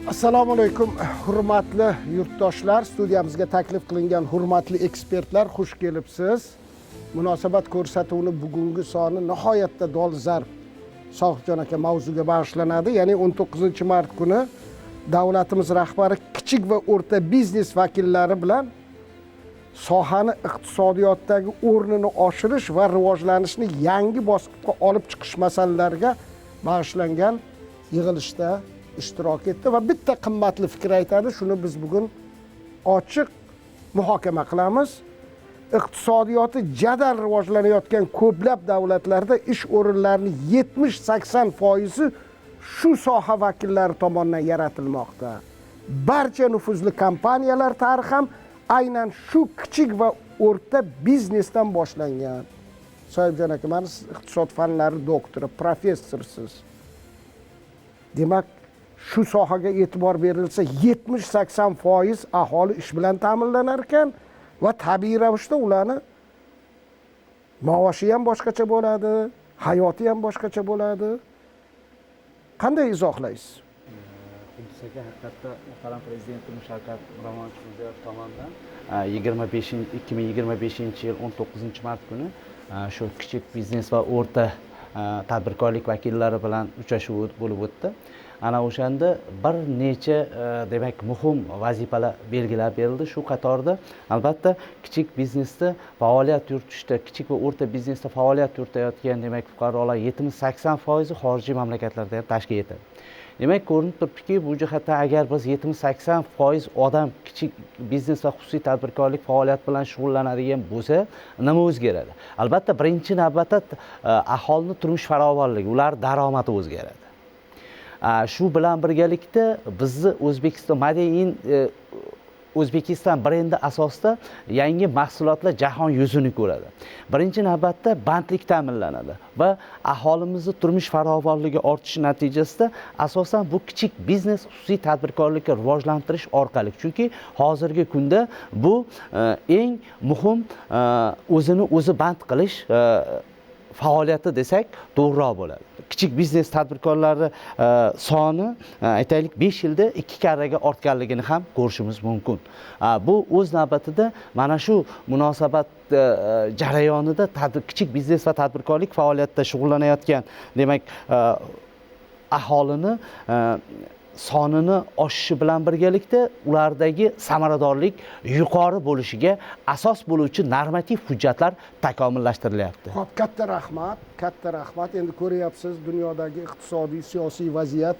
Assalomu alaykum, hurmatli yurtdoshlar. Studiyamizga taklif qilingan hurmatli ekspertlar, xush kelibsiz. Munosabat ko'rsatuvini bugungi soni nihoyatda dolzarb Sohibjon aka mavzuga bag'ishlanadi. Ya'ni 19-mart kuni davlatimiz rahbari kichik va o'rta biznes vakillari bilan sohani iqtisodiyotdagi o'rnini oshirish va rivojlanishni yangi bosqichga olib chiqish masalalariga bag'ishlangan yig'ilishda ishtirok etdi va bitta qimmatli fikr aytadi. Shuni biz bugun ochiq muhokama qilamiz. Iqtisodiyoti jadal rivojlanayotgan ko'plab davlatlarda ish o'rinlarining 70-80% shu soha vakillari tomonidan yaratilmoqda. Barcha nufuzli kompaniyalar tarixi ham aynan shu kichik va o'rta biznesdan boshlangan. Sohibjon aka, siz iqtisod fanlari doktori, professorsiz. Demak, shu sohaga e'tibor berilsa 70-80% aholi ish bilan ta'minlanar ekan va tabiiy ravishda ularni maoshi ham boshqacha bo'ladi, hayoti ham boshqacha bo'ladi. Qanday izohlaysiz? Aka, haqiqatda muhtaram prezidentimiz Shavkat Miromonovich tomonidan 2025-yil 19-mart kuni shu kichik biznes va o'rta tadbirkorlik vakillari bilan uchrashuv bo'lib o'tdi. Ana o'shanda bir necha demak muhim vazifalar belgilab berildi. Shu qatorda albatta kichik biznesda faoliyat yuritishda, kichik va o'rta biznesda faoliyat yuritayotgan demak fuqarolar 70-80% xorijiy mamlakatlarda ham tashkil etadi. Demak, ko'rinib turibdiki, bu jihatdan agar biz 70-80% odam kichik biznes va xususiy tadbirkorlik faoliyati bilan shug'ullanadigan bo'lsa, nima o'zgaradi? Albatta, birinchi navbatda aholining turmush farovonligi, ular daromadi o'zgaradi. Shu bilan birgalikda bizni O'zbekiston Made in O'zbekiston brendi asosida yangi mahsulotlar jahon yuzini ko'radi. Birinchi navbatda bandlik ta'minlanadi va aholimizning turmush farovonligi ortishi natijasida asosan bu kichik biznes xususiy tadbirkorlikni rivojlantirish orqali. Chunki hozirgi kunda bu eng muhim o'zini o'zi band qilish faoliyati desak to'g'riroq bo'ladi. Kichik biznes tadbirkorlari soni aytaylik 5 yilda 2 karraga ortganligini ham ko'rishimiz mumkin. Bu o'z navbatida mana shu munosabat jarayonida kichik biznes va tadbirkorlik faoliyatida shug'ullanayotgan demak aholini sonini oshishi bilan birgalikda ulardagi samaradorlik yuqori bo'lishiga asos bo'luvchi normativ hujjatlar takomillashtirilyapti. Xo'p, katta rahmat. Endi ko'ryapsiz, dunyodagi iqtisodiy, siyosiy vaziyat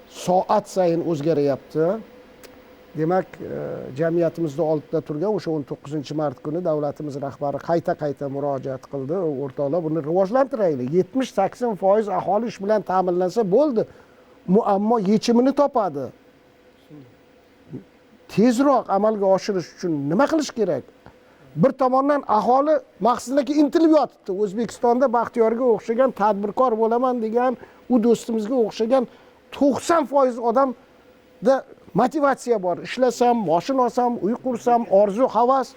soat sayin o'zgaryapti. Demak, jamiyatimizda oldida turgan o'sha 19-mart kuni davlatimiz rahbari qayta murojaat qildi. O'rtoqlar, buni rivojlantiraylik. 70-80% aholi ish bilan ta'minlansa bo'ldi. Muammo yechimini topadi. Tezroq amalga oshirish uchun nima qilish kerak? Bir tomondan aholi maqsadga intilib yotibdi. O'zbekistonda Baxtiyorga o'xshagan tadbirkor bo'laman degan, u do'stimizga o'xshagan 90% odamda motivatsiya bor. Ishlasam, mashina olsam, uy qursam, orzu, havas.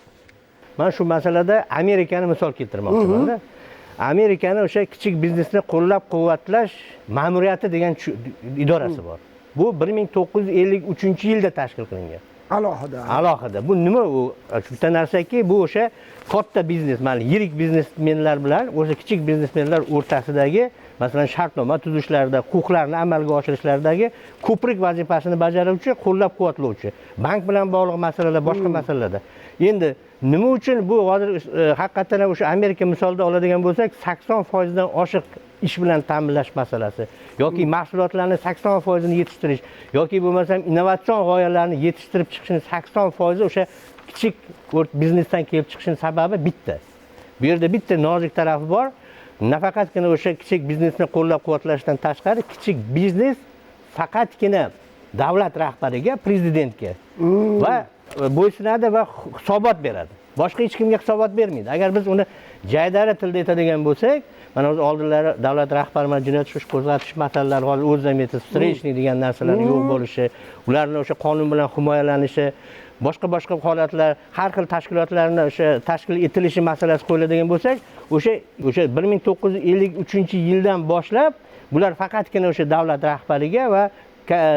Men shu masalada Amerikani misol keltirmoqchiman-da. Amerikani o'sha kichik biznesni qo'llab-quvvatlash ma'muriyati degan idorasi bor. Bu 1953-yilda tashkil qilingan. Alohida. Bu nima u? Bitta narsaki, bu o'sha katta biznes, mana yirik biznesmenlar bilan o'sha kichik biznesmenlar o'rtasidagi, masalan, shartnoma tuzishlarida, huquqlarni amalga oshirishlardagi ko'prik vazifasini bajaruvchi, qo'llab-quvvatlovchi. Bank bilan bog'liq masalalar, boshqa masalalarda. Endi nima uchun bu hozir haqiqatan o'sha Amerika misolida oladigan bo'lsak, 80% dan oshiq ish bilan ta'minlash masalasi yoki mahsulotlarni 80% ni yetishtirish yoki bo'lmasam innovatsion g'oyalarni yetishtirib chiqishning 80% o'sha kichik biznesdan kelib chiqishning sababi bitta. Bu yerda bitta nozik tarafi bor. Nafaqatgina o'sha kichik biznesni qo'llab-quvvatlashdan tashqari, kichik biznes faqatgina davlat rahbariga, prezidentga va bo'ysunadi va hisobot beradi. Boshqa hech kimga hisobot bermaydi. Agar biz uni jaydari tilda aytadigan bo'lsak, mana o'z oldinlari davlat rahbari bilan jinoyat ish qo'zg'atish masalalari hozir o'zida strechnik degan narsalar yo'q bo'lishi, ularning o'sha qonun bilan himoyalanishi, boshqa holatlar, har xil tashkilotlarning o'sha tashkil etilishi masalasi qo'yiladigan bo'lsak, o'sha 1953-yildan boshlab bular faqatgina o'sha davlat rahbariga va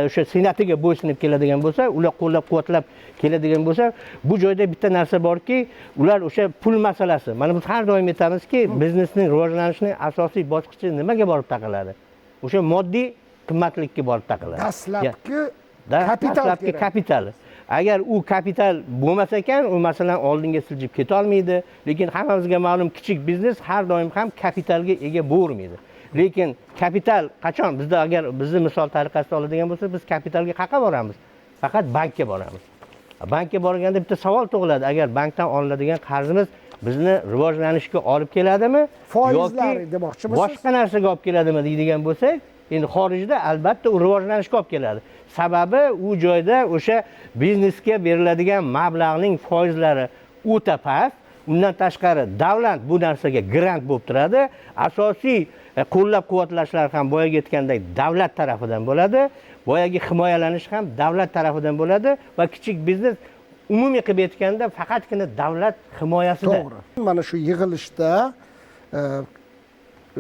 o'sha senatiga bo'ysunib keladigan bo'lsa, ular qo'llab-quvvatlab keladigan bo'lsa, bu joyda bitta narsa borki, ular o'sha pul masalasi. Mana biz har doim aytamizki, biznesning rivojlanishining asosiy bosqichi nimaga borib taqaladi? O'sha moddiy qimmatlikka borib taqaladi. Dastlabki kapital. Agar u kapital bo'lmasa ekan, u masalan oldinga siljib keta olmaydi. Lekin hammamizga ma'lum, kichik biznes har doim ham kapitalga ega bo'lmaydi. Lekin kapital qachon bizda, agar bizni misol tariqasida oladigan bo'lsa, biz kapitalga qayerga boramiz? Faqat bankka boramiz. Bankka borganda bitta savol tug'iladi. Agar bankdan olinadigan qarzimiz bizni rivojlanishga olib keladimi foizlari demoqchimisiz? Boshqa narsaga olib keladimi deydigan bo'lsak, endi xorijda albatta u rivojlanishga olib keladi. Sababi u joyda o'sha biznesga beriladigan mablag'ning foizlari o'ta past. Undan tashqari davlat bu narsaga grant bo'lib turadi. Asosiy qo'llab-quvvatlashlar ham boyaga aytgandek davlat tarafidan bo'ladi. Boyagi himoyalanish ham davlat tarafidan bo'ladi va kichik biznes umumiy qilib aytganda faqatgina davlat himoyasida. To'g'ri. Mana shu yig'ilishda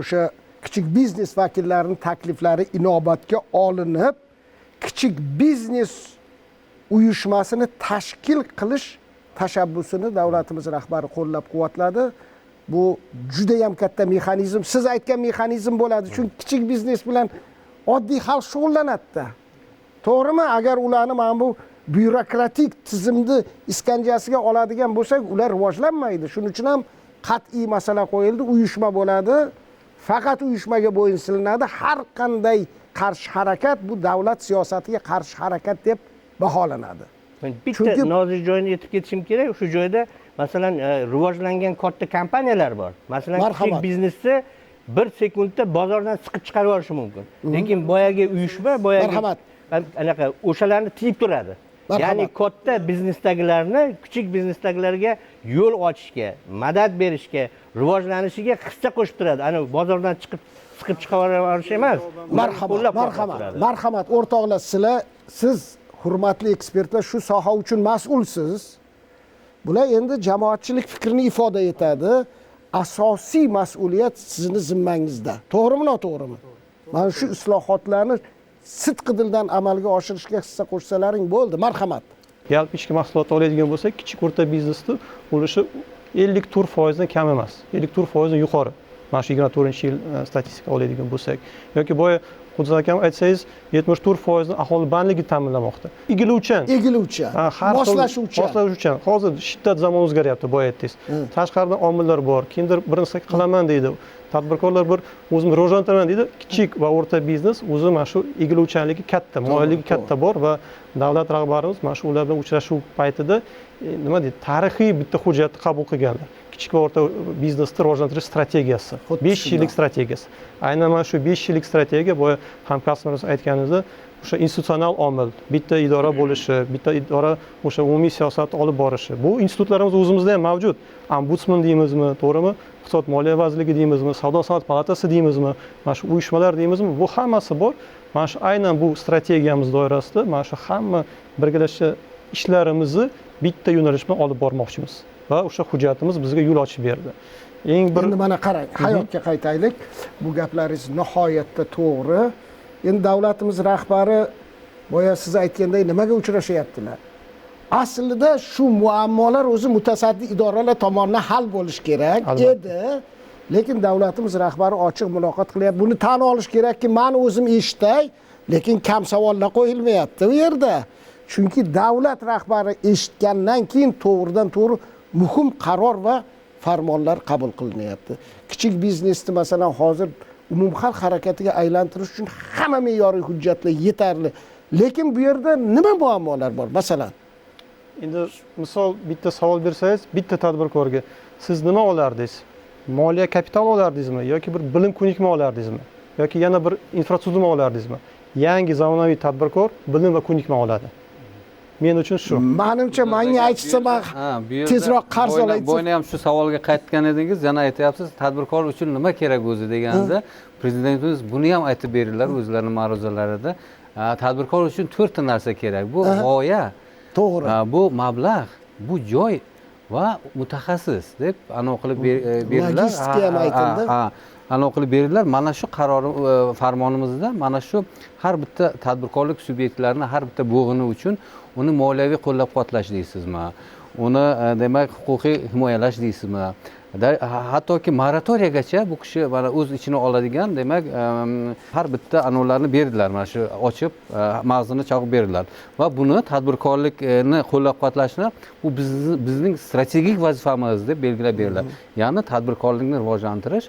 o'sha kichik biznes vakillarining takliflari inobatga olinib, kichik biznes uyushmasini tashkil qilish tashabbusini davlatimiz rahbari qo'llab-quvvatladi. Bu juda ham katta mexanizm, siz aytgan mexanizm bo'ladi. Chunki kichik biznes bilan oddiy xalq shug'ullanadi. To'g'rimi? Agar ularni mana bu byurokratik tizimni iskanjasiga oladigan bo'lsak, ular rivojlanmaydi. Shuning uchun ham qat'iy masala qo'yildi, uyushma bo'ladi. Faqat uyushmaga bo'ysunlanadi. Har qanday qarshi harakat bu davlat siyosatiga qarshi harakat deb baholanadi. Bitta nozik joyini yetib ketishim kerak. Shu joyda masalan rivojlangan katta kompaniyalar bor. Masalan, kichik biznesni 1 sekundda bozordan siqib chiqarib yuborishi mumkin. Lekin boyagi uyushma, boyagi anaqa o'shalarni tiyib turadi. Ya'ni katta biznesdagilarni kichik biznesdagilarga yo'l ochishga, madad berishga, rivojlanishiga hissa qo'shib turadi. Ana bozordan chiqib siqib chiqarish emas. Marhamat o'rtoqlar, siz hurmatli ekspertlar shu soha uchun mas'ulsiz. Bular endi jamoatchilik fikrini ifoda etadi. Asosiy mas'uliyat sizni zimmangizda. To'g'rimi, noto'g'rimi? Mana shu islohotlarni sidqidildan amalga oshirishga hissa qo'shsalaring bo'ldi. Marhamat. Yalpi ichki mahsulot oladigan bo'lsak, kichik o'rta biznesning ulushi 54% dan kam emas. 54% dan yuqori. Mana shu 24-yil statistika oladigan bo'lsak, yoki boya Qudrat akam aytsangiz 74% dan aholi bandligi ta'minlamoqda. Egiluvchan. Moslashuvchan. Hozir shiddat zamon o'zgaryapti, boya aytdingiz. Tashqaridan omillar bor. Kimdir bir narsa qilaman deydi. Tadbirkorlar bir o'zimni rivojlantiraman deydi. Kichik va o'rta biznes o'zi mana shu egiluvchanligi katta, moyilligi katta bor va davlat rahbarimiz mana shu ular bilan uchrashuv paytida nima deydi, tarixiy bitta hujjatni qabul qilganlar. Kichik va o'rta biznesni rivojlantirish strategiyasi, 5 yillik strategiyasi. Aynan mana shu 5 yillik strategiya boya hamkasbimiz aytganingizda o'sha institutsional omil, bitta idora bo'lishi, bitta idora o'sha umumiy siyosatni olib borishi. Bu institutlarimiz o'zimizda ham mavjud. Ombudsman deymizmi, to'g'rimi? Iqtisod moliya vazirligi deymizmi, savdo sanoat palatasi deymizmi, mana shu uyushmalar deymizmi? Bu hammasi bor. Mana shu aynan bu strategiyamiz doirasida mana shu hamma birgalashgan ishlarimizni bitta yo'nalish bilan olib bormoqchimiz. Va o'sha hujjatimiz bizga yo'l ochib berdi. Endi mana qarang, hayotga qaytaylik. Bu gaplaringiz nihoyatda to'g'ri. Endi davlatimiz rahbari boya siz aytgandek nimaga uchrashyaptilar? Aslida shu muammolar o'zi mutasaddi idoralar tomonidan hal bo'lish kerak edi. Lekin davlatimiz rahbari ochiq muloqot qilyapti. Buni tan olish kerakki, men o'zim eshitay, lekin kam savollar qo'yilmayapti bu yerda. Chunki davlat rahbari eshitgandan keyin to'g'ridan to'g'ri muhim qaror va farmonlar qabul qilinyapti. Kichik biznesni masalan hozir umumxalq harakatiga aylantirish uchun hamma me'yoriy hujjatlar yetarli. Lekin bu yerda nima muammolar bor? Masalan, endi misol bitta savol bersangiz, bitta tadbirkorga siz nima olardingiz? Moliya kapital olardingizmi yoki bir bilim ko'nikma olardingizmi? Yoki yana bir infratuzilma olardingizmi? Yangi zamonaviy tadbirkor bilim va ko'nikma oladi. Men uchun shu. Menimcha menga aytsa tezroq qarz olaysiz. Bo'yna ham shu savolga qaytgan edingiz, yana aytyapsiz, tadbirkor uchun nima kerak o'zi deganda, prezidentimiz buni ham aytib berdilar o'zlarining ma'ruzalarida. Tadbirkor uchun 4 ta narsa kerak. Bu g'oya, to'g'ri. Bu mablag', bu joy va mutaxassis deb aniq qilib berdilar. anavi qilib beringlar. Mana shu qaror farmonimizda mana shu har bitta tadbirkorlik subyektlarini har bitta bo'g'ini uchun uni moliyaviy qo'llab-quvvatlash deysizmi? Uni demak huquqiy himoyalash deysizmi? Hattoki moratoriyagacha bu kishi mana o'z ichine oladigan demak har bitta anavlarni berdilar. Mana shu ochib mag'zini chog'ib berdilar. Va buni tadbirkorlikni qo'llab-quvvatlashni bu bizning strategik vazifamiz deb belgilab beriladi. Ya'ni tadbirkorlikni rivojlantirish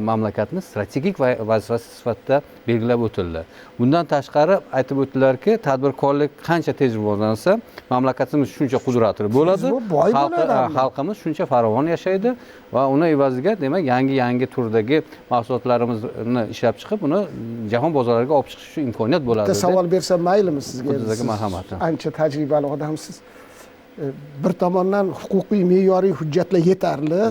mamlakatni strategik vazifasi sifatida belgilab o'tildi. Bundan tashqari aytib o'tdilarki, tadbirkorlik qancha tez rivojlansa, mamlakatimiz shuncha qudratli bo'ladi, xalqimiz shuncha farovon yashaydi va uni evaziga demak yangi turdagi mahsulotlarimizni ishlab chiqib, uni jahon bozorlariga olib chiqish uchun imkoniyat bo'ladi. Bitta savol bersam maylimi sizga? Sizga marhamat. Ancha tajribali odamsiz. Bir tomondan huquqiy me'yoriy hujjatlar yetarli.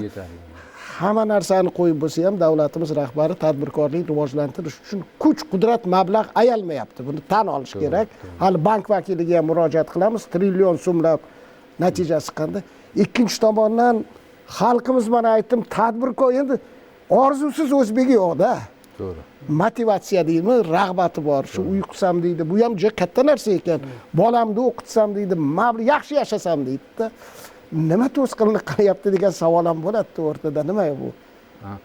Hamma narsani qo'yib bo'lsa ham davlatimiz rahbari tadbirkorlikni rivojlantirish uchun kuch-qudrat, mablag' ayalmayapti. Buni tan olish kerak. Hali bank vakiliga ham murojaat qilamiz. Trillion so'mlab natijasi qanday? Ikkinchi tomondan xalqimiz, mana aytdim, tadbirkor endi orzusiz o'zbek yo'q-da. To'g'ri. Motivatsiya deymi, rag'bati bor. Shu uy qilsam deydi. Bu ham juda katta narsa ekan. Bolamni o'qitsam deydi, mablag' yaxshi yashasam deydi-da. Nima to'sqinlik qilyapti degan savol ham bo'ladi o'rtada. Nima bu?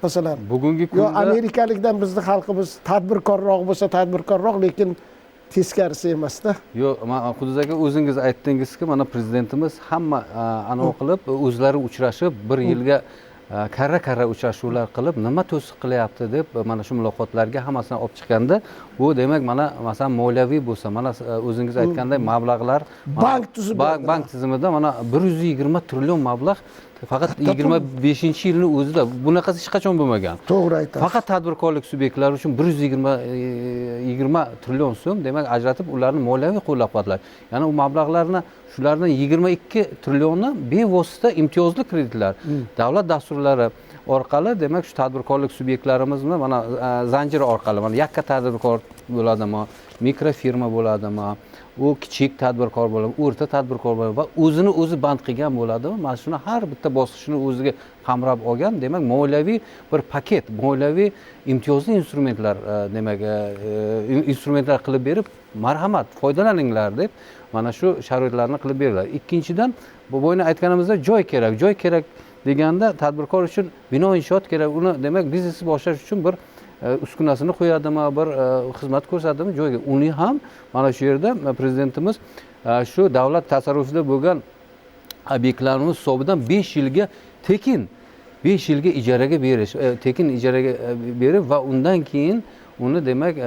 Masalan, bugungi kunda amerikalikdan bizning xalqimiz tadbirkorroq bo'lsa tadbirkorroq, lekin teskarisi emasda. Yo'q, Quduz aka o'zingiz aytdingizki, mana prezidentimiz hamma anavi qilib o'zlari uchrashib bir yilga karra uchrashuvlar qilib nima to'siq qilyapti deb mana shu muloqotlarga hammasini olib chiqqanda, bu demak mana masalan moliyaviy bo'lsa, mana o'zingiz aytganday mablag'lar bank tizimida mana 120 trillion mablag' faqat 25-yilning o'zida bunaqasi hech qachon bo'lmagan. To'g'ri aytasiz. Faqat tadbirkorlik subyektlari uchun 120 trillion so'm demak ajratib ularni moliyaviy qo'llab-quvvatlash. Ya'ni u mablag'larni shulardan 22 trillioni bevosita imtiyozli kreditlar, davlat dasturlari orqali demak shu tadbirkorlik subyektlarimizni mana zanjiri orqali mana yakka tadbirkor bo'ladimi, mikrofirma bo'ladimi, u kichik tadbirkor bo'ladi, o'rta tadbirkor bo'ladi va o'zini o'zi band qilgan bo'ladimi? Mana shuni har bitta bosqichini o'ziga qamrab olgan, demak moliyaviy bir paket, moliyaviy imtiyozli instrumentlar demak instrumentlar qilib berib, marhamat, foydalaninglar deb mana shu sharoitlarni qilib beriladi. Ikkinchidan, bu bo'yni aytganimizda joy kerak deganda tadbirkor uchun bino inshoot kerak. Uni demak biznesni boshlash uchun bir uskunasini qo'yadimi, bir xizmat ko'rsatadimi joyga. Uni ham mana shu yerda prezidentimiz shu davlat tasarrufida bo'lgan obyektlarimiz hisobidan 5 yilga tekin 5 yilga ijaraga berish, tekin ijaraga berib va undan keyin uni demak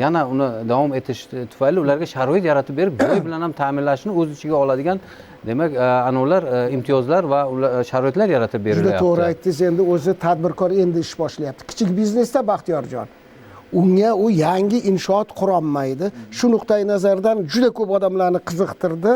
yana uni davom etish tufayli ularga sharoit yaratib berib, joy bilan ham ta'minlashni o'z ichiga oladigan demak anavlar imtiyozlar va sharoitlar yaratib berilyapti. Juda to'g'ri aytdingiz. Endi o'zi tadbirkor endi ish boshlayapti. Kichik biznesda Baxtiyorjon, unga u yangi inshoot qurolmaydi. Shu nuqtai nazardan juda ko'p odamlarni qiziqtirdi.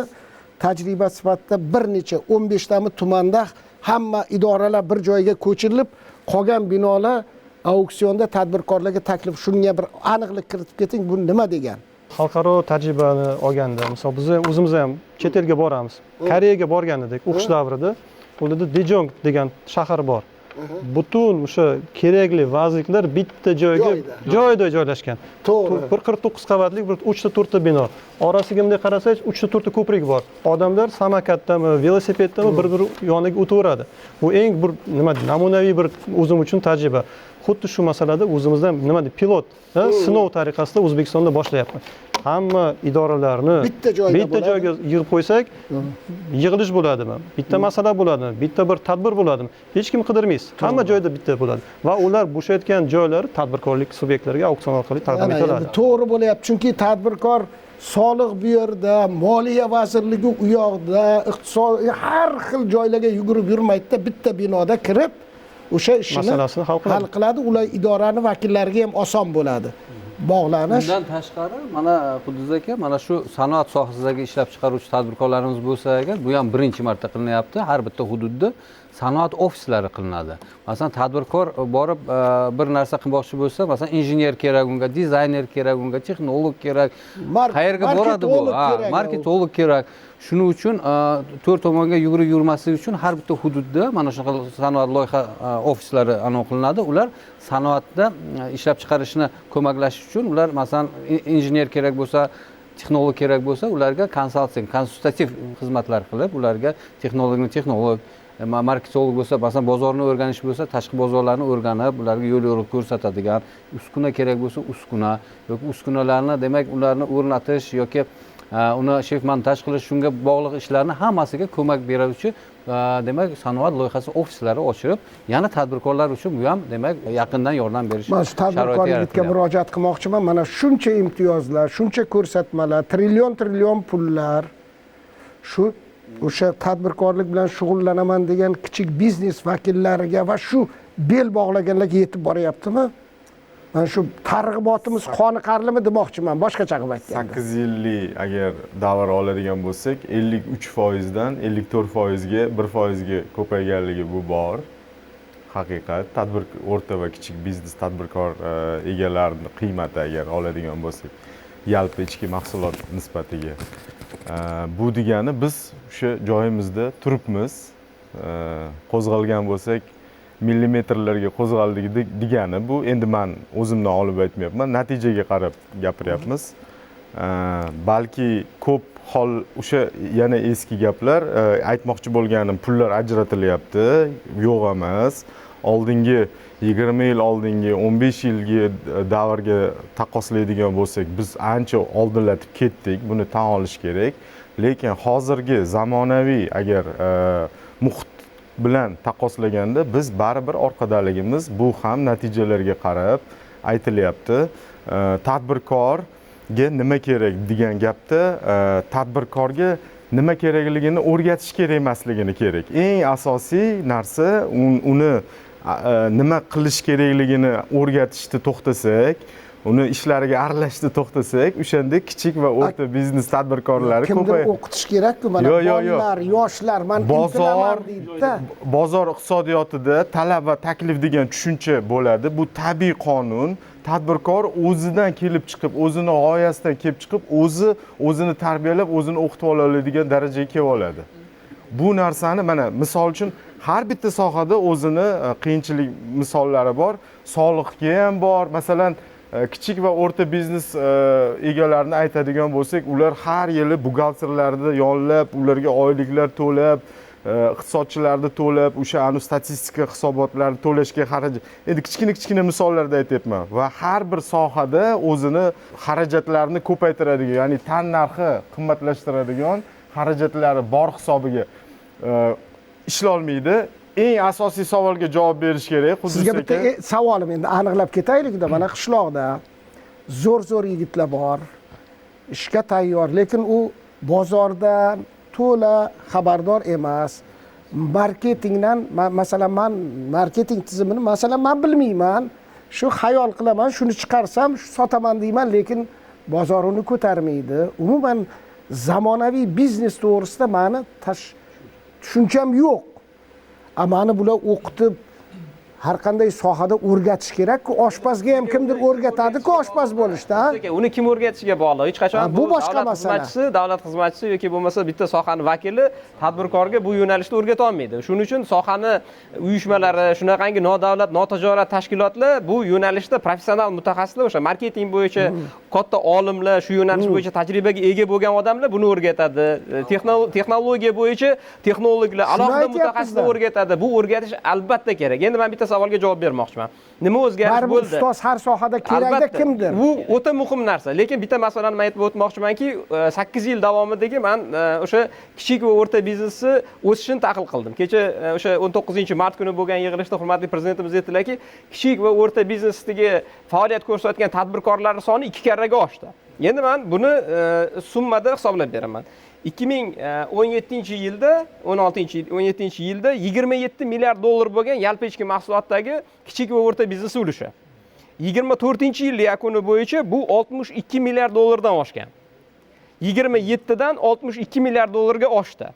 Tajriba sifatida bir necha 15 tami tumanda hamma idoralar bir joyga ko'chirilib, qolgan binolar auksionda tadbirkorlarga taklif. Shunga bir aniqlik kiritib keting, bu nima degan? Xalqaro tajribani olganda, misol biz o'zimiz ham chet elga boramiz. Koreyaga borgan edik o'qish davrida. U yerda Dejong degan shahar bor. Butun o'sha kerakli vaziyatlar bitta joyda joylashgan. To'g'ri. Bir 49 qavatlik, bir 3 ta 4 ta bino. Orasiga bunday qarasangiz 3 ta 4 ta ko'prik bor. Odamlar samokatdami, velosipeddami bir-bir yoniga o'taveradi. Bu eng bir namunaviy bir o'zim uchun tajriba. Xuddi shu masalada o'zimizdan nima deb pilot, sinov tariqasida O'zbekistonda boshlayapman. Hamma idoralarni bitta joyga yig'ib qo'ysak, yig'ilish bo'ladimi? Bitta masala bo'ladimi? Bitta bir tadbir bo'ladimi? Hech kim qidirmaysiz. Hamma joyda bitta bo'ladi va ular bo'shayotgan joylar tadbirkorlik subyektlariga auksion orqali taqdim etiladi. To'g'ri bo'lyapti, chunki tadbirkor soliq bu yerda, moliya vazirligi u yoqda, iqtisod har xil joylarga yugurib yurmaydi-da, bitta binoda kirib o'sha ishni hal qiladi. Ular idorani vakillariga ham oson bo'ladi. bog'lanish. Bundan tashqari mana Quddus aka, mana shu sanoat sohasidagi ishlab chiqaruvchi tadbirkorlarimiz bo'lsa agar, bu ham birinchi marta qilinyapti. Har bitta hududda sanoat ofislari qilinadi. Masalan, tadbirkor borib bir narsa qilmoqchi bo'lsa, masalan, injener kerak unga, dizayner kerak unga, texnolog kerak. Qayerga boradi bu? Marketolog kerak. Shuning uchun to'rt tomonga yugurib yurmaslik uchun har bitta hududda mana shunaqa sanoat loyiha ofislari anon qilinadi. Ular sanoatda ishlab chiqarishni ko'maklashish uchun ular masalan injener kerak bo'lsa, texnolog kerak bo'lsa, ularga konsultativ xizmatlar qilib, ularga texnolog, marketolog bo'lsa, masalan, bozorni o'rganish bo'lsa, tashqi bozorlarni o'rganib, ularga yo'l yo'riq ko'rsatadigan, uskuna kerak bo'lsa, uskuna yoki uskunalarni, demak, ularni o'rnatish yoki uni shef montaj qilish, shunga bog'liq ishlarni hammasiga ko'mak beruvchi demak sanoat loyihasi ofislari ochib, yana tadbirkorlar uchun bu ham demak yaqindan yordam berish sharoiti tadbirkorlikka murojaat qilmoqchiman. Mana shuncha imtiyozlar, shuncha ko'rsatmalar, trillion pullar shu o'sha tadbirkorlik bilan shug'ullanaman degan kichik biznes vakillariga va shu bel bog'laganlarga yetib boryaptimi? Mana shu targ'ibotimiz qoniqarlimi demoqchiman, boshqacha qilib aytganda. 8 yillik agar davr oladigan bo'lsak, 53% dan 54% ga 1% ga ko'payganligi bu bor. Haqiqat, o'rta va kichik biznes tadbirkor egalarining qiymati agar oladigan bo'lsak, yalpi ichki mahsulot nisbatiga. Bu degani biz o'sha joyimizda turibmiz. Qo'zg'algan bo'lsak, millimetrlarga qo'zg'aldik degani bu endi men o'zimdan olib aytmayapman, natijaga qarab gapiryapmiz. Balki ko'p hol o'sha yana eski gaplar, aytmoqchi bo'lganim pullar ajratilyapti, yo'q emas. Oldingi 20 yil oldingi 15 yilgi davrga taqqoslaydigan bo'lsak, biz ancha oldinlatib ketdik, buni tan olish kerak. Lekin hozirgi zamonaviy agar muhit bilan taqqoslaganda biz baribir orqadaligimiz, bu ham natijalarga qarab aytilyapti. Tadbirkorga nima kerak degan gapda tadbirkorga nima kerakligini o'rgatish kerak emasligini kerak. Eng asosiy narsa uni nima qilish kerakligini o'rgatishni to'xtasak, uni ishlariga aralashishni to'xtasak, o'shanda kichik va o'rta biznes tadbirkorlari kimdir o'qitish kerak-ku, mana bolalar, yoshlar, men intilaman deydi-da. Bozor iqtisodiyotida talab va taklif degan tushuncha bo'ladi. Bu tabiiy qonun. Tadbirkor o'zidan kelib chiqib, o'zini g'oyasidan kelib chiqib, o'zini tarbiyalab, o'zini o'qitib oladigan darajaga kelib oladi. Bu narsani mana misol uchun har bitta sohada o'zini qiyinchilik misollari bor. Soliqga ham bor. Masalan, kichik va o'rta biznes egalarini aytadigan bo'lsak, ular har yili buxgalterlarda yonlab, ularga oyliklar to'lab, iqtisodchilarni to'lab, o'sha statistika hisobotlarini to'lashga xarajat. Endi kichkina misollarda aytyapman va har bir sohada o'zini xarajatlarini ko'paytiradigan, ya'ni tan narxi qimmatlashtiradigan xarajatlari bor hisobiga ishlolmaydi. Eng asosiy savolga javob berish kerak. Sizga bitta savolim endi aniqlab ketaylik-da. Mana qishloqda zo'r yigitlar bor, ishga tayyor, lekin u bozordan to'la xabardor emas. Marketingdan, masalan, men marketing tizimini masalan men bilmayman. Shu xayol qilaman, shuni chiqarsam, shu sotaman deyman, lekin bozor uni ko'tarmaydi. Umuman zamonaviy biznes to'g'risida meni tushuncham yo'q. Amani bular o'qitib har qanday sohada o'rgatish kerak-ku. Oshpazga ham kimdir o'rgatadi-ku oshpaz bo'lishda. Uni kim o'rgatishiga bog'liq. Hech qachon bu boshqa masala. Davlat xizmatchisi yoki bo'lmasa bitta sohani vakili tadbirkorga bu yo'nalishda o'rgata olmaydi. Shuning uchun sohani uyushmalari, shunaqangi nodavlat, notijorat tashkilotlar bu yo'nalishda professional mutaxassislar, o'sha marketing bo'yicha katta olimlar, shu yo'nalish bo'yicha tajribaga ega bo'lgan odamlar buni o'rgatadi. Texnologiya bo'yicha texnologlar, alohida mutaxassislar o'rgatadi. Bu o'rgatish albatta kerak. Endi men bitta savolga javob bermoqchiman. Nima o'zgarish bo'ldi? Ustoz har sohada kerakda kimdir? Bu o'ta muhim narsa. Lekin bitta masalani men aytib o'tmoqchimanki, 8 yil davomidagi men o'sha kichik va o'rta biznesni o'sishini tahlil qildim. Kecha o'sha 19-mart kuni bo'lgan yig'ilishda hurmatli prezidentimiz aytdilarki, kichik va o'rta biznesdagi faoliyat ko'rsatgan tadbirkorlar soni 2 karraga oshdi. Endi men buni summada hisoblab beraman. 2017-yilda 17-yilda 27 milliard dollar bo'lgan yalpi ichki mahsulotdagi kichik va o'rta biznes ulushi. 24-yil yakuni bo'yicha bu 62 milliard dollardan oshgan. 27dan 62 milliard dollarga oshdi.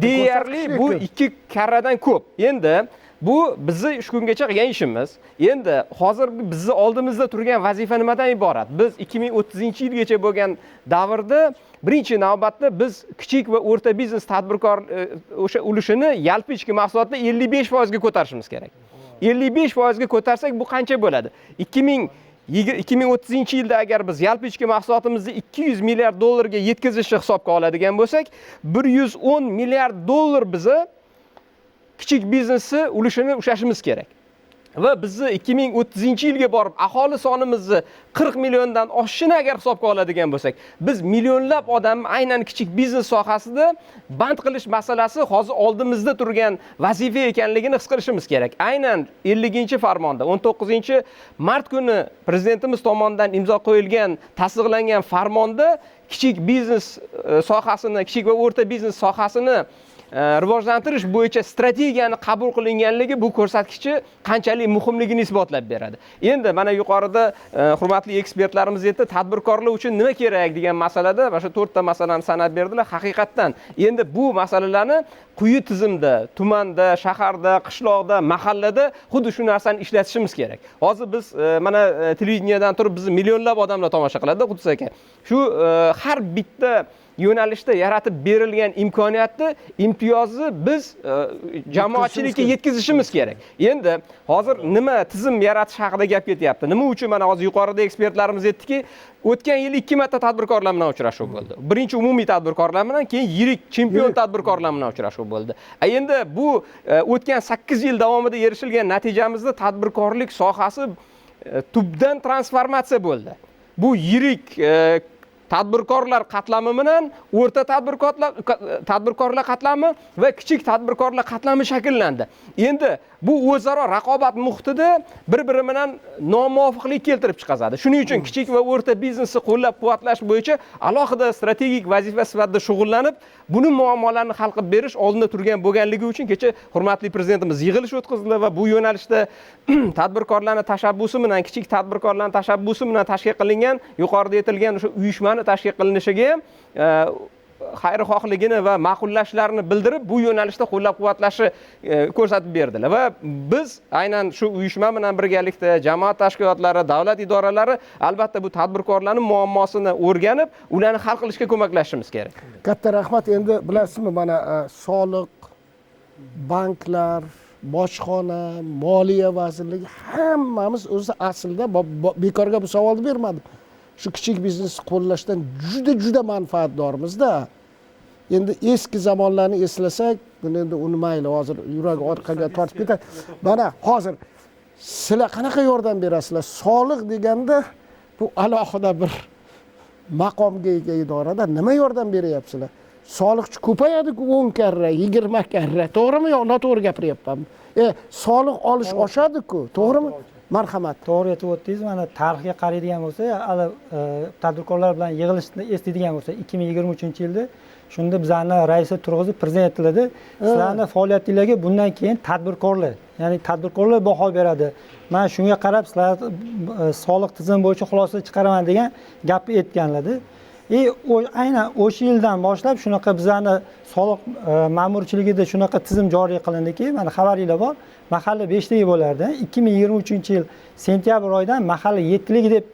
Deyarli bu 2 karradan ko'p. Endi bu bizni shu kungacha qilgan ishimiz. Endi hozir bizni oldimizda turgan vazifa nimadan iborat? Biz 2030-yilgacha bo'lgan davrda birinchi navbatda biz kichik va o'rta biznes tadbirkor o'sha ulushini yalpi ichki mahsulotda 55% ga ko'tarishimiz kerak. 55% ga ko'tarsak bu qancha bo'ladi? 2030-yilda agar biz yalpi ichki mahsulotimizni 200 milliard dollarga yetkazishni hisobga oladigan bo'lsak, 110 milliard dollar bizni kichik biznesni ulushini ushlashimiz kerak. Va bizni 2030-yilga borib aholi sonimizni 40 milliondan oshishini agar hisobga oladigan bo'lsak, biz millionlab odamni aynan kichik biznes sohasida band qilish masalasi hozir oldimizda turgan vazifa ekanligini his qilishimiz kerak. Aynan 50-farmonda 19-mart kuni prezidentimiz tomonidan imzo qo'yilgan, tasdiqlangan farmonda kichik biznes sohasini, kichik va o'rta biznes sohasini rivojlantirish bo'yicha strategiyani qabul qilinganligi bu ko'rsatkichi qanchalik muhimligini isbotlab beradi. Endi mana yuqorida hurmatli ekspertlarimiz aytdi, tadbirkorlar uchun nima kerak degan masalada mana shu 4 ta masalani sanab berdilar. Haqiqatdan endi bu masalalarni quyi tizimda, tumanda, shaharda, qishloqda, mahallada xuddi shu narsani ishlatishimiz kerak. Hozir biz mana televideniyadan turib bizni millionlab odamlar tomosha qiladi, Qudus aka. Shu har bitta yo'nalishda yaratib berilgan imkoniyatni, imtiyozni biz jamoatchilikka yetkazishimiz kerak. Endi hozir nima tizim yaratish haqida gap ketyapti? Nima uchun mana hozir yuqorida ekspertlarimiz aytdiki, o'tgan yil 2 marta tadbirkorlar bilan uchrashuv bo'ldi. Birinchi umumiy tadbirkorlar bilan, keyin yirik chempion tadbirkorlar bilan uchrashuv bo'ldi. Endi bu o'tgan 8 yil davomida erishilgan natijamizda tadbirkorlik sohasi tubdan transformatsiya bo'ldi. Bu yirik tadbirkorlar qatlami bilan o'rta tadbirkorlar qatlami va kichik tadbirkorlar qatlami shakllandi. Endi bu o'zaro raqobat muhitida bir-biri bilan nomuvofiqlik keltirib chiqazadi. Shuning uchun kichik va o'rta biznesni qo'llab-quvvatlash bo'yicha alohida strategik vazifa sifatida shug'ullanib, buni muammolarini hal qilib berish oldinda turgan bo'lganligi uchun kecha hurmatli prezidentimiz yig'ilish o'tkazdi va bu yo'nalishda tadbirkorlarning tashabbusi bilan, kichik tadbirkorlarning tashabbusi bilan tashkil qilingan, yuqorida aytilgan o'sha uyushmani tashkil qilinishiga xayrixohligini va ma'qullashlarini bildirib, bu yo'nalishda qo'llab-quvvatlashi ko'rsatib berdilar va biz aynan shu uyushma bilan birgalikda jamoat tashkilotlari, davlat idoralari albatta bu tadbirkorlarning muammosini o'rganib, ularni hal qilishga ko'maklashishimiz kerak. Katta rahmat. Endi bilasizmi, mana soliq, banklar, bojxona, moliya vazirligi hammamiz o'zi aslida bekorga bu savolni bermadim. Shu kichik biznesni qo'llashdan juda manfaatdormizda. Endi eski zamonlarni eslasak, buni endi uni mayli, hozir yurak orqaga tortib ketadi. Mana hozir sizlar qanaqa yordam berasizlar? Soliq deganda bu alohida bir maqomga ega idorada nima yordam beryapsizlar? Soliqchi ko'payadi-ku 10 karra, 20 karra. To'g'rimi yo noto'g'ri gapiryapmanmi? Soliq olish oshadi-ku, to'g'rimi? Marhamat. To'g'ri aytib o'tdingiz. Mana tarixga qaraydigan bo'lsa, hali tadbirkorlar bilan yig'ilishni eslaydigan bo'lsa, 2023-yilda shunda bizlarni raisi turg'izib prezident aytiladi. Sizlarning faoliyatingizga bundan keyin tadbirkorlar, ya'ni tadbirkorlar baho beradi. Mana shunga qarab sizlar soliq tizimi bo'yicha xulosa chiqaraman degan gapni aytganlardi. Aynan o'sha yildan boshlab shunaqa bizlarni soliq ma'murchiligida shunaqa tizim joriy qilindiki, mana xabaringlar bor. Mahalla 5ligi bo'lardi. 2023-yil sentyabr oyidan mahalla 7ligi deb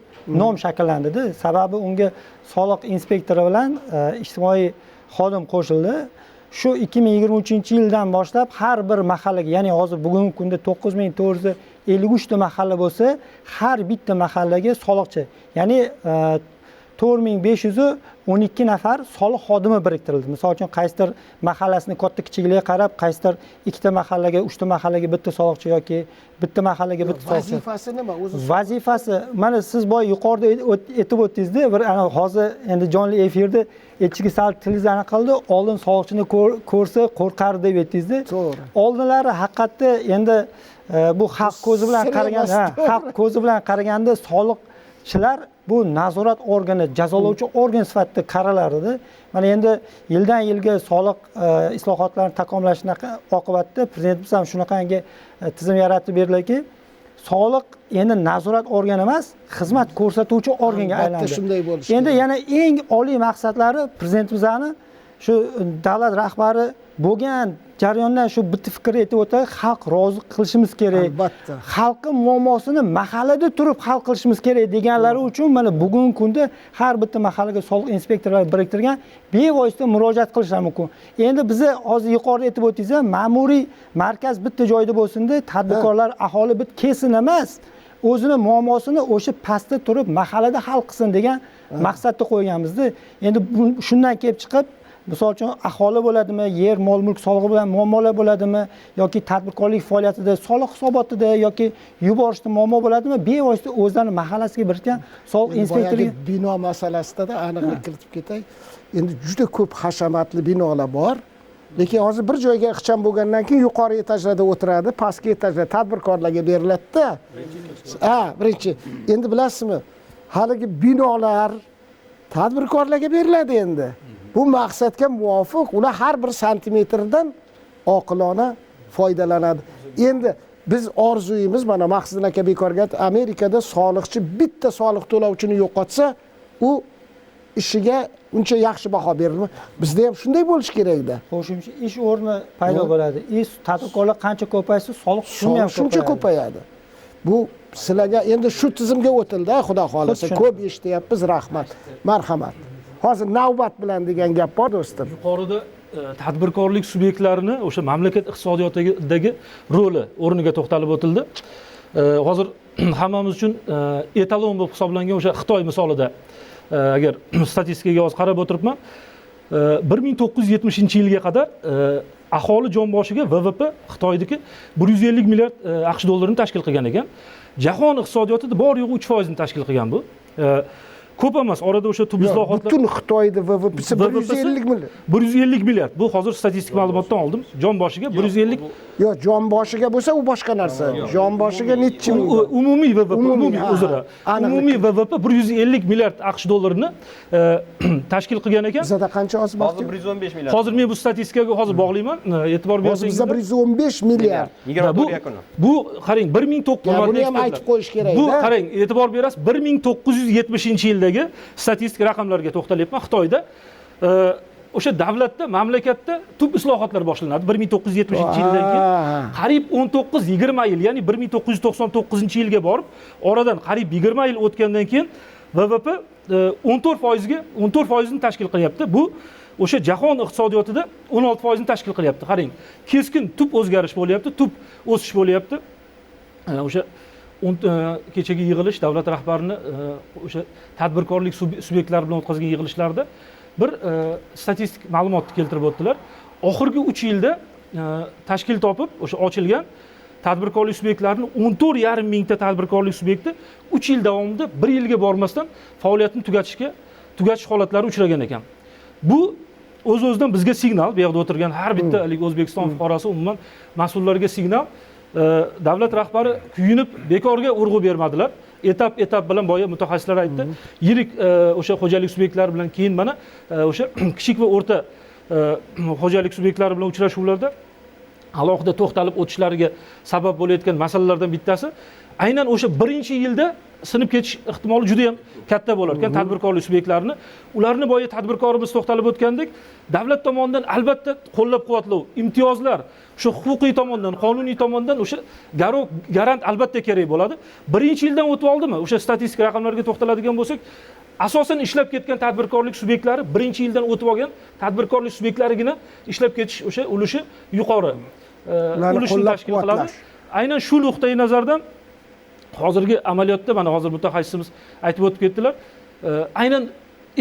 nom shakllandi. Sababi unga soliq inspektori bilan ijtimoiy xodim qo'shildi. Shu 2023-yildan boshlab har bir mahallaga, ya'ni hozir bugungi kunda 9453 ta mahalla bo'lsa, har bitta mahallaga soliqchi, ya'ni 4512 nafar soliq xodimi biriktirildi. Misol uchun qaysidir mahallasini katta kichikligiga qarab, qaysidir ikkita mahallaga, 3 ta mahallaga bitta soliqchi yoki bitta mahallaga bitta soliqchi. Vazifasi nima o'zi? Vazifasi, mana siz boy yuqorida aytib o'tdingizda, bir hozir endi jonli efirda elchiga sal tilingizlarni qildi, oldin soliqchini ko'rsa qo'rqardi deb aytdingizda. To'g'ri. Oldinlari haqiqatda endi bu xalq ko'zi bilan qaraganda, xalq ko'zi bilan qaraganda soliqchilar bu nazorat organi, jazolovchi organ sifatida qaralardi. Mana endi yildan yilga soliq islohotlarini takomillashining oqibatida prezidentimiz ham shunaqangi tizim yaratib berdilarki, soliq endi nazorat organi emas, xizmat ko'rsatuvchi organga Albatta aylandi. shunday bo'lishi Endi kerak. yana eng oliy maqsadlari prezidentimizning shu davlat rahbari bo'lgan jarayondan shu bitta fikr aytib o'tadi, xalq rozi qilishimiz kerak. Albatta. Xalqning muammosini mahallada turib hal qilishimiz kerak deganlari uchun mana bugungi kunda har bitta mahallaga soliq inspektorlari biriktirgan bevosita murojaat qilishlar mumkin. Endi bizni hozir yuqorida aytib o'tdingiz, ma'muriy markaz bitta joyda bo'lsin-da, tadbirkorlar, aholi bit kesin emas, o'zini muammosini o'sha pastda turib mahallada hal qilsin degan maqsadni qo'yganmiz-da. Endi shundan kelib chiqib misol uchun aholi bo'ladimi, yer, mol mulk solig'i bilan muammolar bo'ladimi yoki tadbirkorlik faoliyatida, soliq hisobotida yoki yuborishda muammo bo'ladimi, bevosita o'zlarining mahallasiga birikkan soliq inspektoriga bino masalasida aniqlik kiritib ketay. Endi juda ko'p hashamatli binolar bor. Lekin hozir bir joyga ixcham bo'lgandan keyin yuqori etajlarda o'tiradi, pastki etajlar tadbirkorlarga beriladi-da. Birinchi. Endi bilasizmi, haligi binolar tadbirkorlarga beriladi endi. Bu maqsadga muvofiq ular har bir santimetrdan oqilona foydalanadi. Endi biz orzuyimiz mana Maqsudin aka bekorga Amerikada soliqchi bitta soliq to'lovchini yo'qotsa, u ishiga uncha yaxshi baho berilmaydi. Bizda ham shunday bo'lish kerak-da. qo'shimcha ish o'rni paydo bo'ladi. Tadbirkorlar qancha ko'paysa, soliq shuncha ko'payadi. Bu sizlarga endi shu tizimga o'tildi, xudo xolasa. Ko'p eshityapmiz, rahmat. Marhamat. Hozir navbat bilan degan gap bor do'stim. Yuqorida tadbirkorlik subyektlarini o'sha mamlakat iqtisodiyotidagi roli o'rniga to'xtalib o'tildi. Hozir hammamiz uchun etalon bo'lib hisoblangan o'sha Xitoy misolida agar statistikaga hozir qarab o'tiribman, 1970-yilga qadar aholi jon boshiga VVP Xitoydagi 150 milliard AQSh dollarini tashkil qilgan ekan. Jahon iqtisodiyotida bor yo'g'i 3% ni tashkil qilgan bu. Ko'p emas, orada o'sha tub islohotlar. Butun Xitoyda VVPsi 150 milliard. 150 milliard. Bu hozir statistik ma'lumotdan oldim. Jon boshiga 150. Yo'q, jon boshiga bo'lsa u boshqa narsa. Jon boshiga necha ming? Umumiy VVP, umumiy o'zira. Umumiy VVP 150 milliard AQSh dollarini tashkil qilgan ekan. Bizda qancha hozir? Hozir 115 milliard. Hozir men bu statistikaga hozir bog'layman. E'tibor Hozir bizda 115 milliard. 24 yakuni. Bu qarang 1900 buni ham aytib qo'yish kerak. Bu qarang, e'tibor berasiz, 1970-yildagi statistik raqamlarga to'xtalyapman. Xitoyda o'sha davlatda, mamlakatda tub islohotlar boshlanadi 1970-yildan keyin. Qariyb 19-20 yil, ya'ni 1999-yilga borib, oradan qariyb 20 yil o'tgandan keyin VVP 14% ni tashkil qilyapti. Bu o'sha jahon iqtisodiyotida 16% ni tashkil qilyapti. Qarang, keskin tub o'zgarish bo'lyapti, tub o'sish bo'lyapti. O'sha kechagi yig'ilish davlat rahbarini o'sha tadbirkorlik subyektlari bilan o'tkazgan yig'ilishlarda bir statistik ma'lumotni keltirib o'tdilar. Oxirgi 3 yilda tashkil topib, o'sha ochilgan tadbirkorlik subyektlarining 14,5 mingta tadbirkorlik subyekti 3 yil davomida 1 yilga bormasdan faoliyatini tugatish holatlari uchragan ekan. Bu o'z-o'zidan bizga signal, bu yerda o'tirgan har bitta O'zbekiston fuqarosi, umuman mas'ullarga signal. Davlat rahbari kuyinib bekorga urg'u bermadilar. Etap bilan boya mutaxassislar aytdi. Yirik o'sha xo'jalik subyektlari bilan keyin mana o'sha kichik va o'rta xo'jalik subyektlari bilan uchrashuvlarda alohida to'xtalib o'tishlariga sabab bo'layotgan masalalardan bittasi aynan o'sha birinchi yilda sinib ketish ehtimoli juda ham katta bo'lar ekan tadbirkorlik subyektlarining. Ularni boya tadbirkorimiz to'xtalib o'tgandek, davlat tomonidan albatta qo'llab-quvvatlov, imtiyozlar, shu huquqiy tomondan, qonuniy tomondan o'sha garant albatta kerak bo'ladi. Birinchi yildan o'tib oldimi? O'sha statistik raqamlarga to'xtaladigan bo'lsak, asosan ishlab ketgan tadbirkorlik subyektlari birinchi yildan o'tib olgan tadbirkorlik subyektlarigina ishlab ketish o'sha ulushi yuqori ulushni tashkil qiladi. Aynan shu nuqtai nazardan hozirgi amaliyotda mana hozir mutaxassisimiz aytib o'tib ketdilar. Aynan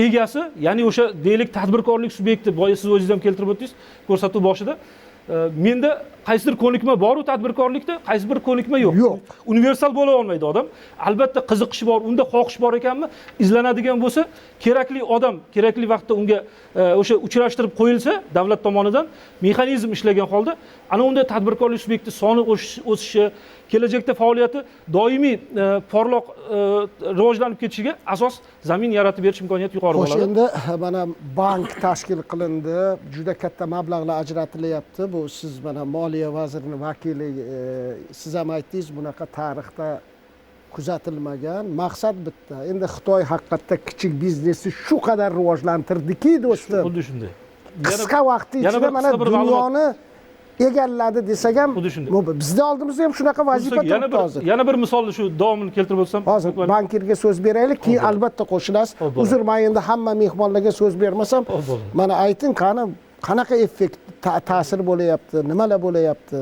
egasi, ya'ni o'sha deylik tadbirkorlik subyekti, boya siz o'zingiz ham keltirib o'tdingiz ko'rsatuv boshida. Menda qaysidir ko'nikma bor u tadbirkorlikda, qaysi bir ko'nikma yo'q. Universal bo'la olmaydi odam. Albatta qiziqish bor, unda xohish bor ekanmi, izlanadigan bo'lsa, kerakli odam kerakli vaqtda unga o'sha uchrashtirib qo'yilsa davlat tomonidan mexanizm ishlagan holda, ana unda tadbirkorlik subyekti soni o'sishi, kelajakda faoliyati doimiy porloq rivojlanib ketishiga asos zamin yaratib berish imkoniyati yuqori bo'ladi. Xo'sh, endi mana bank tashkil qilindi, juda katta mablag'lar ajratilyapti. Bu siz mana moliya moliya vazirining vakili siz ham aytdingiz, bunaqa tarixda kuzatilmagan. Maqsad bitta. Endi Xitoy haqiqatda kichik biznesni shu qadar rivojlantirdiki, do'stlar. Xuddi shunday. Qisqa vaqt yana ichida bir mana qisqa bir dunyoni egalladi desak ham, Xuddi shunday. bizni oldimizda ham shunaqa vazifa turibdi hozir. Yana bir misolni shu davomini keltirib o'tsam, Hozir bankirga so'z beraylik, keyin albatta qo'shilasiz. Uzr, men endi hamma mehmonlarga so'z bermasam, mana ayting, qanaqa effekt ta'sir bo'layapti, nimalar bo'layapti?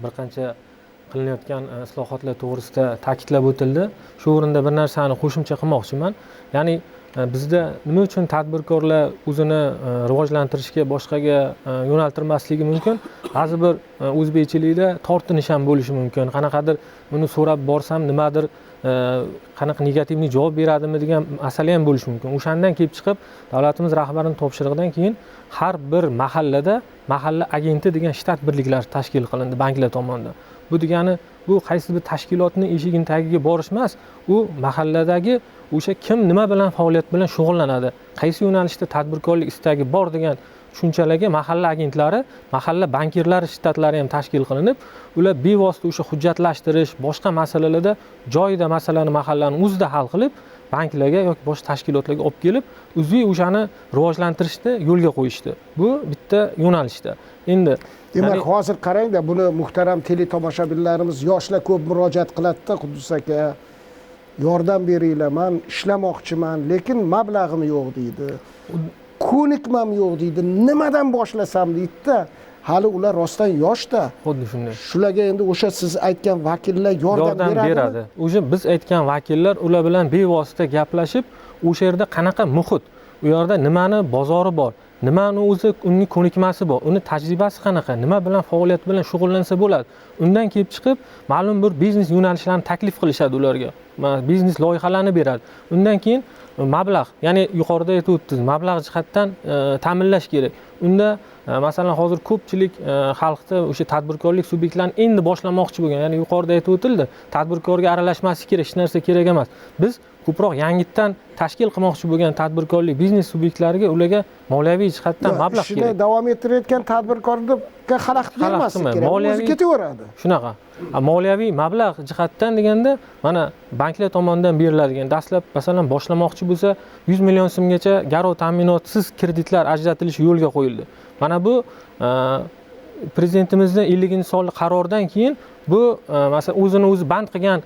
Bir qancha qilinayotgan islohotlar to'g'risida ta'kidlab o'tildi. Shu o'rinda bir narsani qo'shimcha qilmoqchiman. Ya'ni bizda nima uchun tadbirkorlar o'zini rivojlantirishga boshqaga yo'naltirmasligi mumkin? Ba'zi bir o'zbekchilikda tortinish ham bo'lishi mumkin. Qanaqadir uni so'rab borsam nimadir qanaqa negativni javob beradimi degan masala ham bo'lishi mumkin. O'shandan kelib chiqib, davlatimiz rahbarining topshirig'idan keyin har bir mahallada mahalla agenti degan shtat birliklari tashkil qilindi banklar tomonidan. Bu degani bu qaysi bir tashkilotning eshigining tagiga borish emas, u mahalladagi o'sha kim nima bilan faoliyat bilan shug'ullanadi, qaysi yo'nalishda tadbirkorlik istagi bor degan tushunchalarga mahalla agentlari, mahalla bankirlari shtatlari ham tashkil qilinib, ular bevosita o'sha hujjatlashtirish, boshqa masalalarda joyida masalani mahallani o'zida hal qilib, banklarga yoki boshqa tashkilotlarga olib kelib, o'zi o'shani rivojlantirishni yo'lga qo'yishdi. Bu bitta yo'nalishda. Endi demak, hozir qarangda, buni muhtaram teletomoshabinlarimiz yoshlar ko'p murojaat qiladi-da, Quddus aka, yordam beringlar, men ishlamoqchiman, lekin mablag'im yo'q deydi. Ko'nikmam yo'q deydi. Nimadan boshlasam deydi-da. Hali ular rostdan yoshda. Xuddi shunday. Shularga endi o'sha siz aytgan vakillar yordam beradi. O'sha biz aytgan vakillar ular bilan bevosita gaplashib, o'sha yerda qanaqa muhit, u yerda nimani bozori bor, nimani o'zi uning ko'nikmasi bor, uni tajribasi qanaqa, nima bilan faoliyat bilan shug'ullansa bo'ladi. Undan kelib chiqib, ma'lum bir biznes yo'nalishlarini taklif qilishadi ularga. Biznes loyihalarini beradi. Undan keyin mablag', ya'ni yuqorida aytib o'tdingiz, mablag' jihatdan ta'minlash kerak. Unda masalan hozir ko'pchilik xalqda o'sha tadbirkorlik subyektlarini endi boshlamoqchi bo'lgan, ya'ni yuqorida aytib o'tildi, tadbirkorga aralashmaslik kerak, hech narsa kerak emas. Biz ko'proq yangitdan tashkil qilmoqchi bo'lgan tadbirkorlik biznes subyektlariga ularga moliyaviy jihatdan mablag' kerak. Ishni davom ettirayotgan tadbirkorga xalaqit bermaslik kerak. O'zi ketaveradi. Shunaqa. Moliyaviy mablag' jihatdan deganda mana banklar tomonidan beriladigan dastlab masalan boshlamoqchi bo'lsa 100 million so'mgacha garov ta'minotsiz kreditlar ajratilishi yo'lga qo'yildi. Mana bu prezidentimizning 50-sonli qaroridan keyin bu masalan o'zini o'zi band qilgan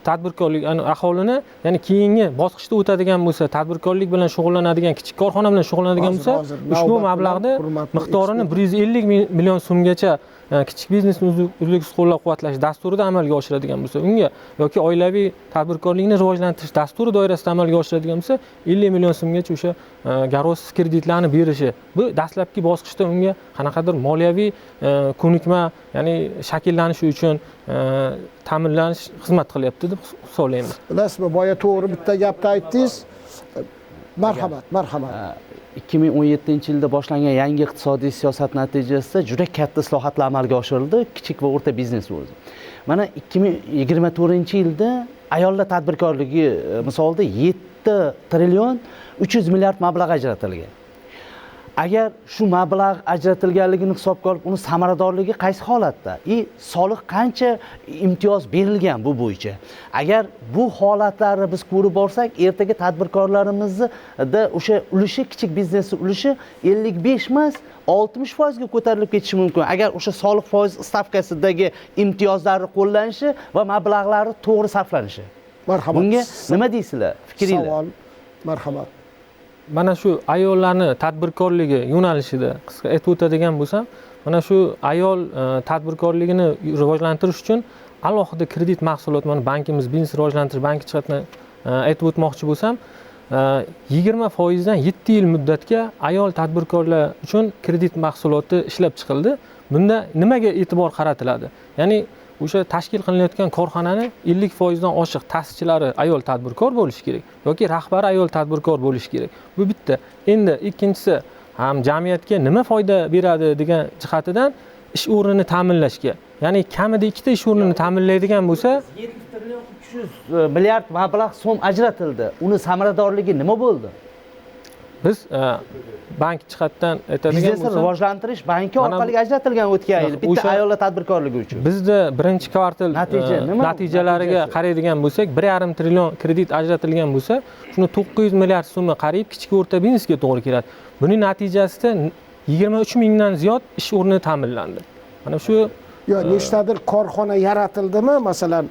tadbirkorlik aholini, ya'ni keyingi bosqichda o'tadigan bo'lsa, tadbirkorlik bilan shug'ullanadigan, kichik korxona bilan shug'ullanadigan bo'lsa, ushbu mablag'ni miqdorini 150 million so'mgacha kichik biznesni uzluksiz qo'llab-quvvatlash dasturida amalga oshiradigan bo'lsa, unga yoki oilaviy tadbirkorlikni rivojlantirish dasturi doirasida amalga oshiradigan bo'lsa, 50 million so'mgacha o'sha garovsiz kreditlarni berishi. Bu dastlabki bosqichda unga qanaqadir moliyaviy ko'nikma, ya'ni shakllanishi uchun ta'minlanish xizmat qilyapti deb hisoblaymiz. Bilasizmi, boya to'g'ri bitta gapni aytdingiz. Marhamat. 2017-yilda boshlangan yangi iqtisodiy siyosat natijasida juda katta islohotlar amalga oshirildi, kichik va o'rta biznes o'zi. Mana 2024-yilda ayollar tadbirkorligi misolida 7 trillion 300 milliard mablag' ajratilgan. Agar shu mablag' ajratilganligini hisobga olib, uni samaradorligi qaysi holatda? Soliq qancha imtiyoz berilgan bu bo'yicha? Agar bu holatlarni biz ko'rib borsak, ertaga tadbirkorlarimizda o'sha ulushi, kichik biznesning ulushi 55 emas, 60% ga ko'tarilib ketishi mumkin. Agar o'sha soliq foiz stavkasidagi imtiyozlarni qo'llanishi va mablag'lari to'g'ri sarflanishi. Marhamat. Bunga nima deysizlar? Fikringiz? Savol. Marhamat. Mana shu ayollarni tadbirkorligi yo'nalishida qisqa aytib o'tadigan bo'lsam, mana shu ayol tadbirkorligini rivojlantirish uchun alohida kredit mahsulot, mana bankimiz biznes rivojlantirish banki jihatdan aytib o'tmoqchi bo'lsam, 20% dan 7 yil muddatga ayol tadbirkorlar uchun kredit mahsuloti ishlab chiqildi. Bunda nimaga e'tibor qaratiladi? Ya'ni o'sha tashkil qilinayotgan korxonani 50% dan oshiq ta'sischilari ayol tadbirkor bo'lishi kerak yoki rahbari ayol tadbirkor bo'lishi kerak. Bu bitta. Endi ikkinchisi ham jamiyatga nima foyda beradi degan jihatidan ish o'rnini ta'minlashga. Ya'ni kamida 2 ish o'rnini ta'minlaydigan bo'lsa, 7 trillion 300 milliard mablag' so'm ajratildi. Uni samaradorligi nima bo'ldi? biz bank jihatidan aytadigan biznesni bo'lsam rivojlantirish banki orqali ajratilgan o'tgan yil bitta o'sha- ayollar tadbirkorligi uchun. bizda birinchi kvartal Natija nima? natijalariga Natijasi? qaraydigan bo'lsak 1,5 trillion kredit ajratilgan bo'lsa shuni 900 milliard so'mma qariyb kichik o'rta biznesga to'g'ri keladi. Buning natijasida 23 mingdan ziyod ish o'rni ta'minlandi. Mana shu yo nechtadir korxona yaratildimi masalan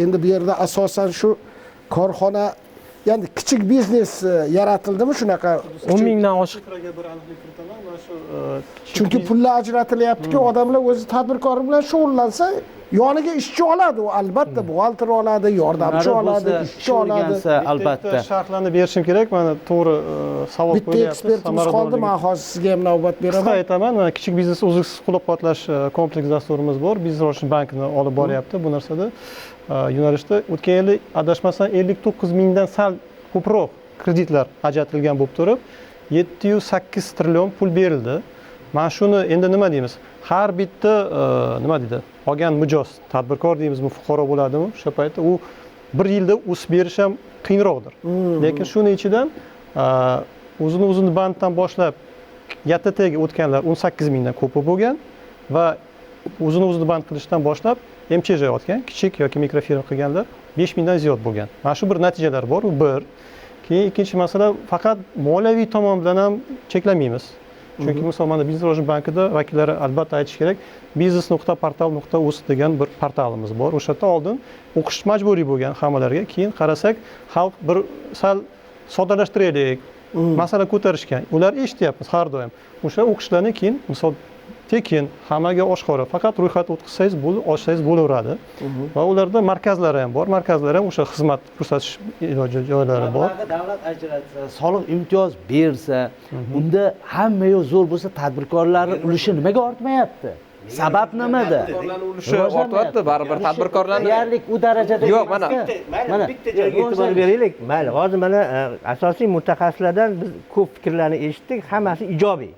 endi bu yerda asosan shu korxona ya'ni kichik biznes yaratildimi shunaqa 10 mingdan oshiq bir aniqlik kiritaman mana shu chunki pullar ajratilyapti-ku odamlar o'zi tadbirkor bilan shug'ullansa yoniga ishchi oladi u albatta buxgalter oladi yordamchi oladi ishchi oladi o'rgansa albatta. sharhlarni berishim kerak mana to'g'ri savol bitta qo'yapsiz ekspertimiz qoldi man hozir sizga ham navbat qisqa beraman aytaman mana kichik biznes uzluksiz qo'llab-quvvatlash kompleks dasturimiz bor biznes rivojlanish bankini olib boryapti bu narsada yo'nalishda o'tgan yili adashmasam 59 mingdan sal ko'proq kreditlar ajratilgan bo'lib turib 708 trillion pul berildi. Mana shuni endi nima deymiz? Har bitta nima deydi? Olgan mijoz tadbirkor deymizmi, fuqaro bo'ladimi? O'sha paytda u bir yilda o'sib berish ham qiyinroqdir. Lekin shuning ichidan o'zini banddan boshlab YTTga o'tganlar 18 mingdan ko'pi bo'lgan va o'zini band qilishdan boshlab MCJ o'tgan, kichik yoki mikrofirma qilganlar 5 mingdan ziyod bo'lgan. Mana shu bir natijalar bor, u bir. Keyin ikkinchi masala faqat moliyaviy tomon bilan ham cheklanmaymiz. Chunki misol mana Biznes rivojlanish bankida vakillari albatta aytish kerak, business.portal.uz degan bir portalimiz bor. O'sha yerda oldin o'qish majburiy bo'lgan hammalarga, keyin qarasak, xalq bir sal soddalashtiraylik, masala ko'tarishgan. Ular eshityapmiz har doim. O'sha o'qishlardan keyin misol tekin hammaga oshkora faqat ro'yxat o'tkazsangiz ochsangiz bo'laveradi va ularda markazlari ham bor, markazlar ham o'sha xizmat ko'rsatish joylari bor. Davlat ajratsa, soliq imtiyoz bersa, unda hamma zo'r bo'lsa tadbirkorlarning ulushi nimaga ortmayapti? Sabab nimada? Tadbirkorlarning ulushi ortyapti, baribir tadbirkorlarning deyarli u darajada yo'q, mana bitta joyga e'tibor beraylik. Mayli, hozir mana asosiy mutaxassislardan biz ko'p fikrlarni eshitdik, hammasi ijobiy.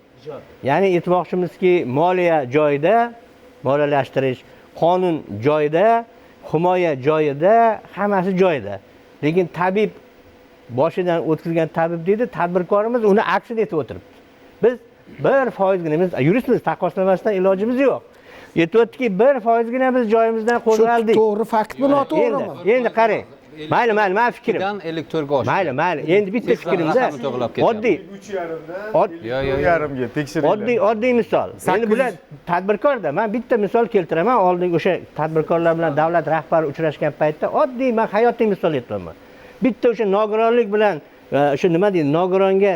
Ya'ni aytmoqchimizki, moliya joyida, moliyalashtirish, qonun joyida, himoya joyida, hammasi joyida. Lekin tabib boshidan o'tkazgan tabib deydi, tadbirkorimiz uni aksini aytib o'tiribdi. Biz 1% biz yuristmiz, taqqoslamasdan ilojimiz yo'q. Aytibdiki, 1% biz joyimizdan qo'zg'aldik. to'g'ri faktmi, noto'g'rimi? Endi qarang. Mayli, men fikrim. 54 ga oshdi. Mayli. Endi bitta fikrimda oddiy 3,5 ga tekshiringlar. Oddiy misol. Endi bular tadbirkorda, men bitta misol keltiraman. Oldin o'sha tadbirkorlar bilan davlat rahbari uchrashgan paytda oddiy men hayotiy misol aytaman. Bitta o'sha nogironlik bilan o'sha nima deydi, nogironga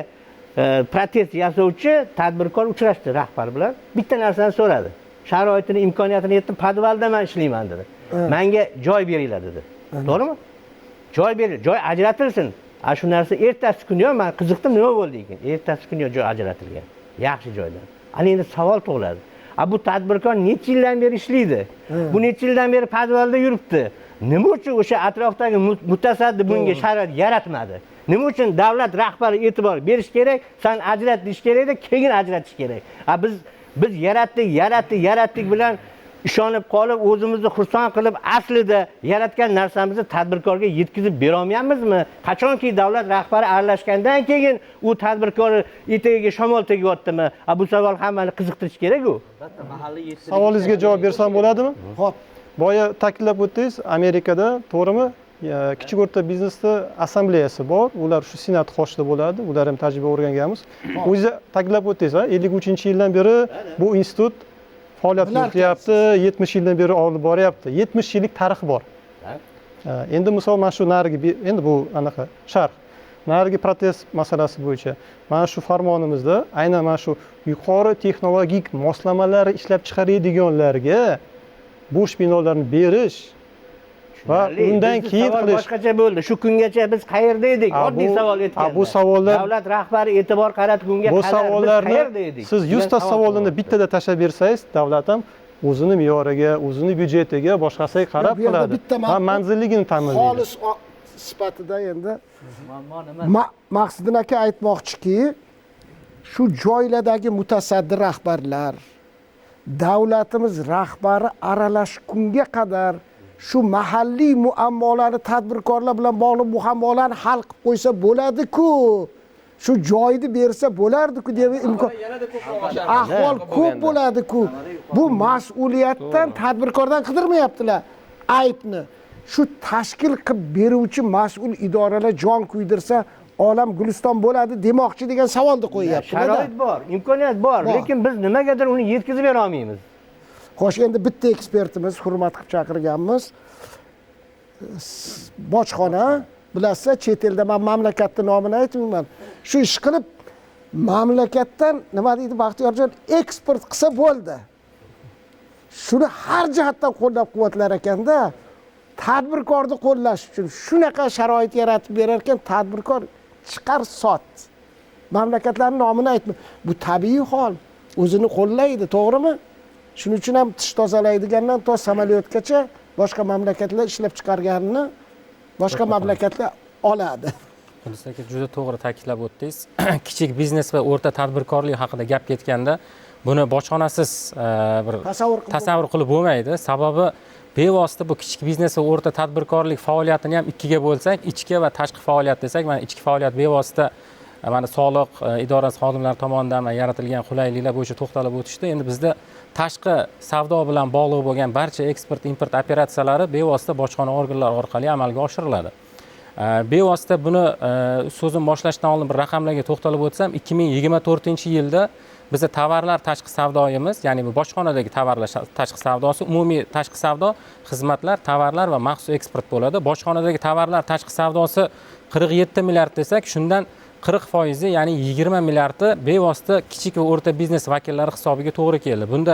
protest yasovchi tadbirkor uchrashdi rahbar bilan. Bitta narsani so'radi. Sharoitini, imkoniyatini yetib, podvalda men ishlayman dedi. Menga joy beringlar dedi. To'g'rimi? Joy berildi, joy ajratilsin. Shu narsa ertasi kuni ham men qiziqdim, nima bo'ldi ekan? Ertasi kuni joy ajratilgan. Yaxshi joydan. Ana endi savol tug'iladi. Bu tadbirkor necha yildan beri ishlaydi? Bu necha yildan beri podvalda yuribdi? Nima uchun o'sha atrofdagi mutasaddi bunga sharoit yaratmadi? Nima uchun davlat rahbari e'tibor berish kerak, sen ajrat deyish kerak-da, keyin ajratish kerak. Biz yaratdik bilan ishonib qolib, o'zimizni xursand qilib, aslida yaratgan narsamizni tadbirkorga yetkazib bera olmayapmizmi? Qachonki davlat rahbari aralashgandan keyin u tadbirkor etagiga shamol tegyaptimi? Bu savol hammani qiziqtirish kerak-ku. Savolingizga javob bersam bo'ladimi? Xo'p. Boya ta'kidlab o'tdingiz, Amerikada, to'g'rimi? Kichik o'rta biznesda assambleyasi bor. Ular shu senat qoshida bo'ladi. Ular ham tajriba o'rganganmiz. O'zi ta'kidlab o'tdingiz, 53-yildan beri bu institut faoliyat yurityapti, 70 yildan beri olib boryapti. 70 yillik tarixi bor. Endi misol mana shu narigi endi bu anaqa sharh. Narigi protest masalasi bo'yicha mana shu farmonimizda aynan mana shu yuqori texnologik moslamalar ishlab chiqaradiganlarga bo'sh binolarni berish va undan keyin qilish boshqacha bo'ldi. Shu kungacha biz qayerda edik? Oddiy savol aytganda. Bu savollar davlat rahbari e'tibor qaratgunga bu qadar biz qayerda edik? savollarni siz 100 ta savolni bittada tashlab bersangiz, davlat ham o'zini me'yoriga, o'zini byudjetiga, boshqasiga qarab qiladi va manzilligini ta'minlaydi. Xolis sifatida endi Maqsudin aka aytmoqchiki, shu joylardagi mutasaddi rahbarlar, davlatimiz rahbari aralashgunga qadar shu mahalliy muammolarni tadbirkorlar bilan bog'liq muammolarni hal qilib qo'ysa bo'ladi-ku. shu joyni bersa bo'lardi-ku deb imkon ahvol ko'p bo'ladi-ku. Bu mas'uliyatdan tadbirkordan qidirmayaptilar aybni. Shu tashkil qilib beruvchi mas'ul idoralar jon kuydirsa olam guliston bo'ladi demoqchi degan savolni qo'yyapti. Sharoit bor, imkoniyat bor, lekin biz nimagadir uni yetkazib bera olmaymiz. Xo'sh, endi bitta ekspertimiz hurmat qilib chaqirganmiz. Bojxona, bilasizlar, chet elda men mamlakatning nomini aytmayman. Shu ish qilib mamlakatdan nima deydi Baxtiyorjon, eksport qilsa bo'ldi. Shuni har jihatdan qo'llab-quvvatlar ekanda, tadbirkorni qo'llash uchun shunaqa sharoit yaratib berar ekan, tadbirkor chiqar sot. Mamlakatlarning nomini aytma. Bu tabiiy hol. O'zini qo'llaydi, to'g'rimi? Shuning uchun ham tish tozalaydigandan to samolyotgacha boshqa mamlakatlar ishlab chiqarganini boshqa mamlakatlar oladi. Qudus aka juda to'g'ri ta'kidlab o'tdingiz. Kichik biznes va o'rta tadbirkorlik haqida gap ketganda buni bojxonasiz bir tasavvur qilib bo'lmaydi. Sababi bevosita bu kichik biznes va o'rta tadbirkorlik faoliyatini ham ikkiga bo'lsak, ichki va tashqi faoliyat desak, mana ichki faoliyat bevosita mana soliq idorasi xodimlari tomonidan yaratilgan qulayliklar bo'yicha to'xtalib o'tishdi. Endi bizda tashqi savdo bilan bog'liq bo'lgan barcha eksport import operatsiyalari bevosita bojxona organlari orqali amalga oshiriladi. Bevosita buni so'zim boshlashdan oldin bir raqamlarga to'xtalib o'tsam, 2024-yilda bizda tovarlar tashqi savdoyimiz, ya'ni bu bojxonadagi tovarlar tashqi savdosi, umumiy tashqi savdo xizmatlar, tovarlar va maxsus eksport bo'ladi. Bojxonadagi tovarlar tashqi savdosi 47 milliard desak, shundan 40%, ya'ni 20 milliardi bevosita kichik va o'rta biznes vakillari hisobiga to'g'ri keldi. Bunda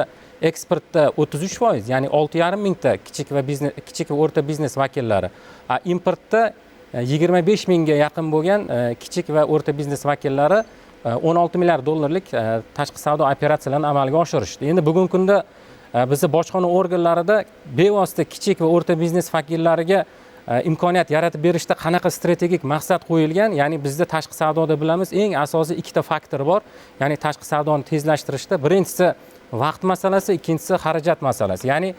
eksportda 33%, ya'ni 6,5 mingta kichik va o'rta biznes vakillari, importda 25 mingga yaqin bo'lgan kichik va o'rta biznes vakillari 16 milliard dollarlik tashqi savdo operatsiyalarini amalga oshirishdi. Endi bugungi kunda bizni bojxona organlarida bevosita kichik va o'rta biznes vakillariga imkoniyat yaratib berishda qanaqa strategik maqsad qo'yilgan? Ya'ni bizda tashqi savdoda bilamiz, eng asosiy ikkita faktor bor. Ya'ni tashqi savdoni tezlashtirishda birinchisi vaqt masalasi, ikkinchisi xarajat masalasi. Ya'ni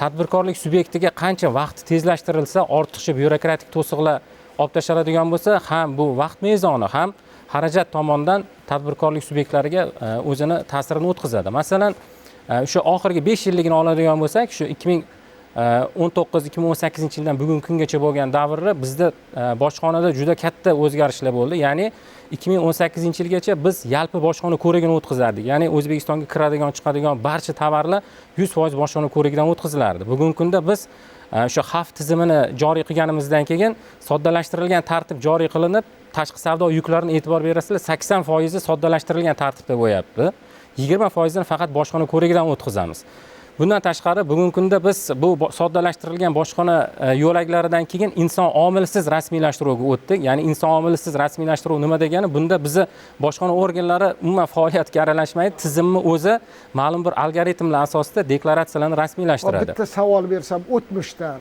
tadbirkorlik subyektiga qancha vaqt tezlashtirilsa, ortiqcha byurokratik to'siqlar olib tashladigan bo'lsa, ham bu vaqt mezoni, ham xarajat tomonidan tadbirkorlik subyektlariga o'zini ta'sirini o'tkazadi. Masalan, o'sha oxirgi 5 yilligini oladigan bo'lsak, shu 2019-2018 yildan bugungi kungacha bo'lgan davrda bizda bojxonada juda katta o'zgarishlar bo'ldi. Ya'ni 2018-yilgacha biz yalpi bojxona ko'rigini o'tkazardik. Ya'ni O'zbekistonga kiradigan, chiqadigan barcha tovarlar 100% bojxona ko'rigidan o'tkazilardi. Bugungi kunda biz o'sha xavf tizimini joriy qilganimizdan keyin soddalashtirilgan tartib joriy qilinib, tashqi savdo yuklarini e'tibor berasizlar, 80% soddalashtirilgan tartibda bo'lyapti. 20% ni faqat bojxona ko'rigidan o'tkazamiz. Bundan tashqari bugungi kunda biz bu soddalashtirilgan bojxona yo'laklaridan keyin inson omilsiz rasmiylashtiruvga o'tdik. Ya'ni inson omilsiz rasmiylashtiruv nima degani? Bunda bizni bojxona organlari umuman faoliyatga aralashmaydi. Tizimni o'zi ma'lum bir algoritmlar asosida deklaratsiyalarni rasmiylashtiradi. Bitta savol bersam, o'tmishdan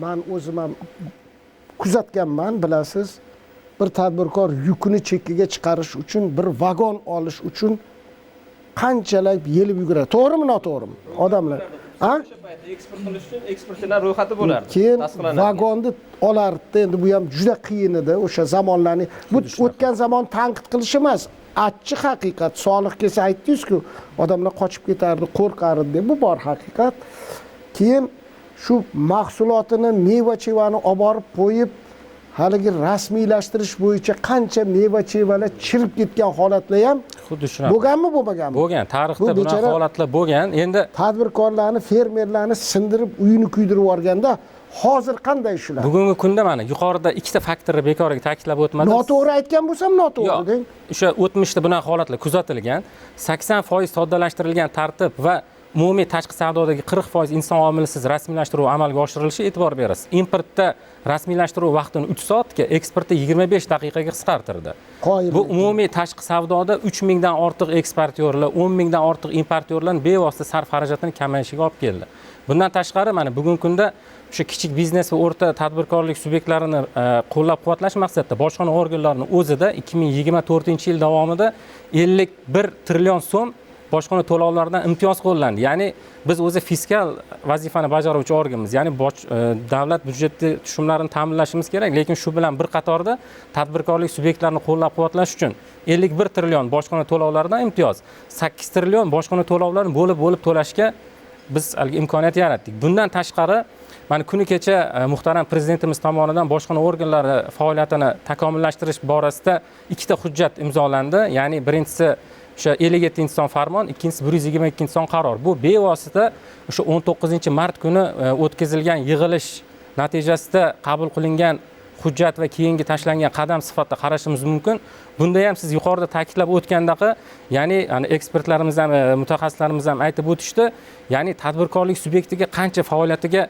men o'zim ham kuzatganman, bilasiz. Bir tadbirkor yukini chekkaga chiqarish uchun, bir vagon olish uchun qanchalar yelib yuguradi. To'g'rimi, noto'g'rimi? Odamlar. Eksport qilish uchun eksportchilar ro'yxati bo'lardi. Keyin vagonni olardi. Endi bu ham juda qiyin edi o'sha zamonlarni. Bu o'tgan zamon tanqid qilish emas, achchiq haqiqat. Solih kelsa aytdingiz-ku, odamlar qochib ketardi, qo'rqardi deb. Bu bor haqiqat. Keyin shu mahsulotini, meva-chevani olib borib qo'yib, haligi rasmiylashtirish bo'yicha qancha meva-chevalar chirib ketgan holatlar ham xuddi shunaqa bo'lganmi, bo'lmaganmi? Bo'lgan. Tarixda bunaqa holatlar bo'lgan. Endi tadbirkorlarni, fermerlarni sindirib, uyini kuydirib yuborganda hozir qanday shular? Bugungi kunda mana yuqorida ikkita faktorni bekorga ta'kidlab o'tmadim. Noto'g'ri aytgan bo'lsam, noto'g'ri deng. O'sha o'tmishda bunaqa holatlar kuzatilgan. 80% soddalashtirilgan tartib va umumiy tashqi savdodagi 40% inson omilisiz rasmiylashtirish amalga oshirilishi e'tibor berasiz. Importda rasmiylashtirish vaqtini 3 soatga, eksportda 25 daqiqaga qisqartirdi. Bu umumiy tashqi savdoda 3000 dan ortiq eksportyorlar, 10 mingdan ortiq importyorlar bevosita sarf xarajatini kamayishiga olib keldi. Bundan tashqari mana bugungi kunda o'sha kichik biznes va o'rta tadbirkorlik subyektlarini qo'llab-quvvatlash maqsadida bojxona organlarining o'zida 2024-yil davomida 51 trillion so'm bojxona to'lovlaridan imtiyoz qo'llandi. Ya'ni biz o'zi fiskal vazifani bajaruvchi organmiz. Ya'ni davlat byudjeti tushumlarini ta'minlashimiz kerak, lekin shu bilan bir qatorda tadbirkorlik subyektlarini qo'llab-quvvatlash uchun 51 trillion bojxona to'lovlaridan imtiyoz, 8 trillion bojxona to'lovlarini bo'lib to'lashga biz imkoniyat yaratdik. Bundan tashqari mana kuni kecha muhtaram prezidentimiz tomonidan bojxona organlari faoliyatini takomillashtirish borasida ikkita hujjat imzolandi. Ya'ni birinchisi o'sha 57-son farmon, ikkinchisi 122-son qaror. Bu bevosita o'sha 19-mart kuni o'tkazilgan yig'ilish natijasida qabul qilingan hujjat va keyingi tashlangan qadam sifatida qarashimiz mumkin. Bunda ham siz yuqorida ta'kidlab o'tgandaqa, ya'ni ekspertlarimiz ham, mutaxassislarimiz ham aytib o'tishdi, ya'ni tadbirkorlik subyektiga qancha faoliyatiga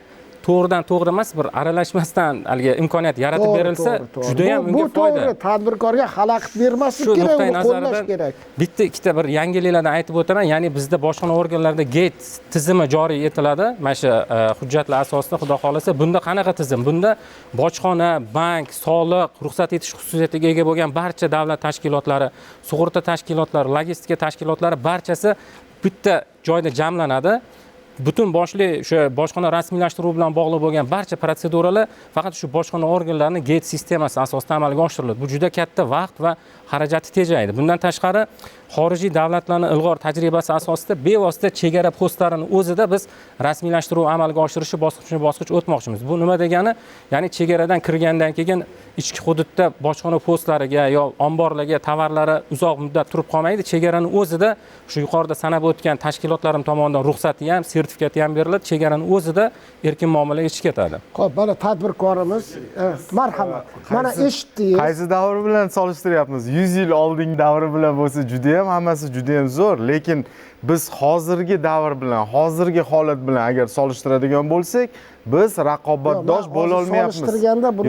to'g'ridan-to'g'ri emas, bir aralashmasdan haligi imkoniyat yaratib berilsa, juda ham unga foyda. Bu to'g'ri, tadbirkorga xalaqit bermaslik kerak, uni qo'llash kerak. Bitta ikkita bir yangiliklardan aytib o'taman. Ya'ni bizda bojxona organlarida gate tizimi joriy etiladi. Mana shu hujjatlar asosida, xudo xolasa, bunda qanaqa tizim? Bunda bojxona, bank, soliq, ruxsat etish xususiyatiga ega bo'lgan barcha davlat tashkilotlari, sug'urta tashkilotlari, logistika tashkilotlari barchasi bitta joyda jamlanadi. Butun boshli o'sha bojxona rasmiylashtirish bilan bog'liq bo'lgan barcha protseduralar faqat shu bojxona organlarining gate sistemasi asosida amalga oshiriladi. Bu juda katta vaqt va xarajatni tejaydi. Bundan tashqari xorijiy davlatlarning ilg'or tajribasi asosida bevosita chegara postlarini o'zida biz rasmiylashtiruv amalga oshirishni bosqichma-bosqich o'tmoqchimiz. Bu nima degani? Ya'ni chegaradan kirgandan keyin ichki hududda bojxona postlariga yo omborlarga tovarlari uzoq muddat turib qolmaydi. Chegaraning o'zida shu yuqorida sanab o'tgan tashkilotlarim tomonidan ruxsati ham, sertifikati ham beriladi. Chegaraning o'zida erkin muomala etish ketadi. Xo'p, mana tadbirkorimiz, marhamat. Mana eshitdingiz. Qaysi davr bilan solishtiryapmiz? 100 yil oldingi davri bilan bo'lsa juda ham hammasi juda ham zo'r, lekin biz hozirgi davr bilan, hozirgi holat bilan agar solishtiradigan bo'lsak, biz raqobatdosh bo'la olmayapmiz.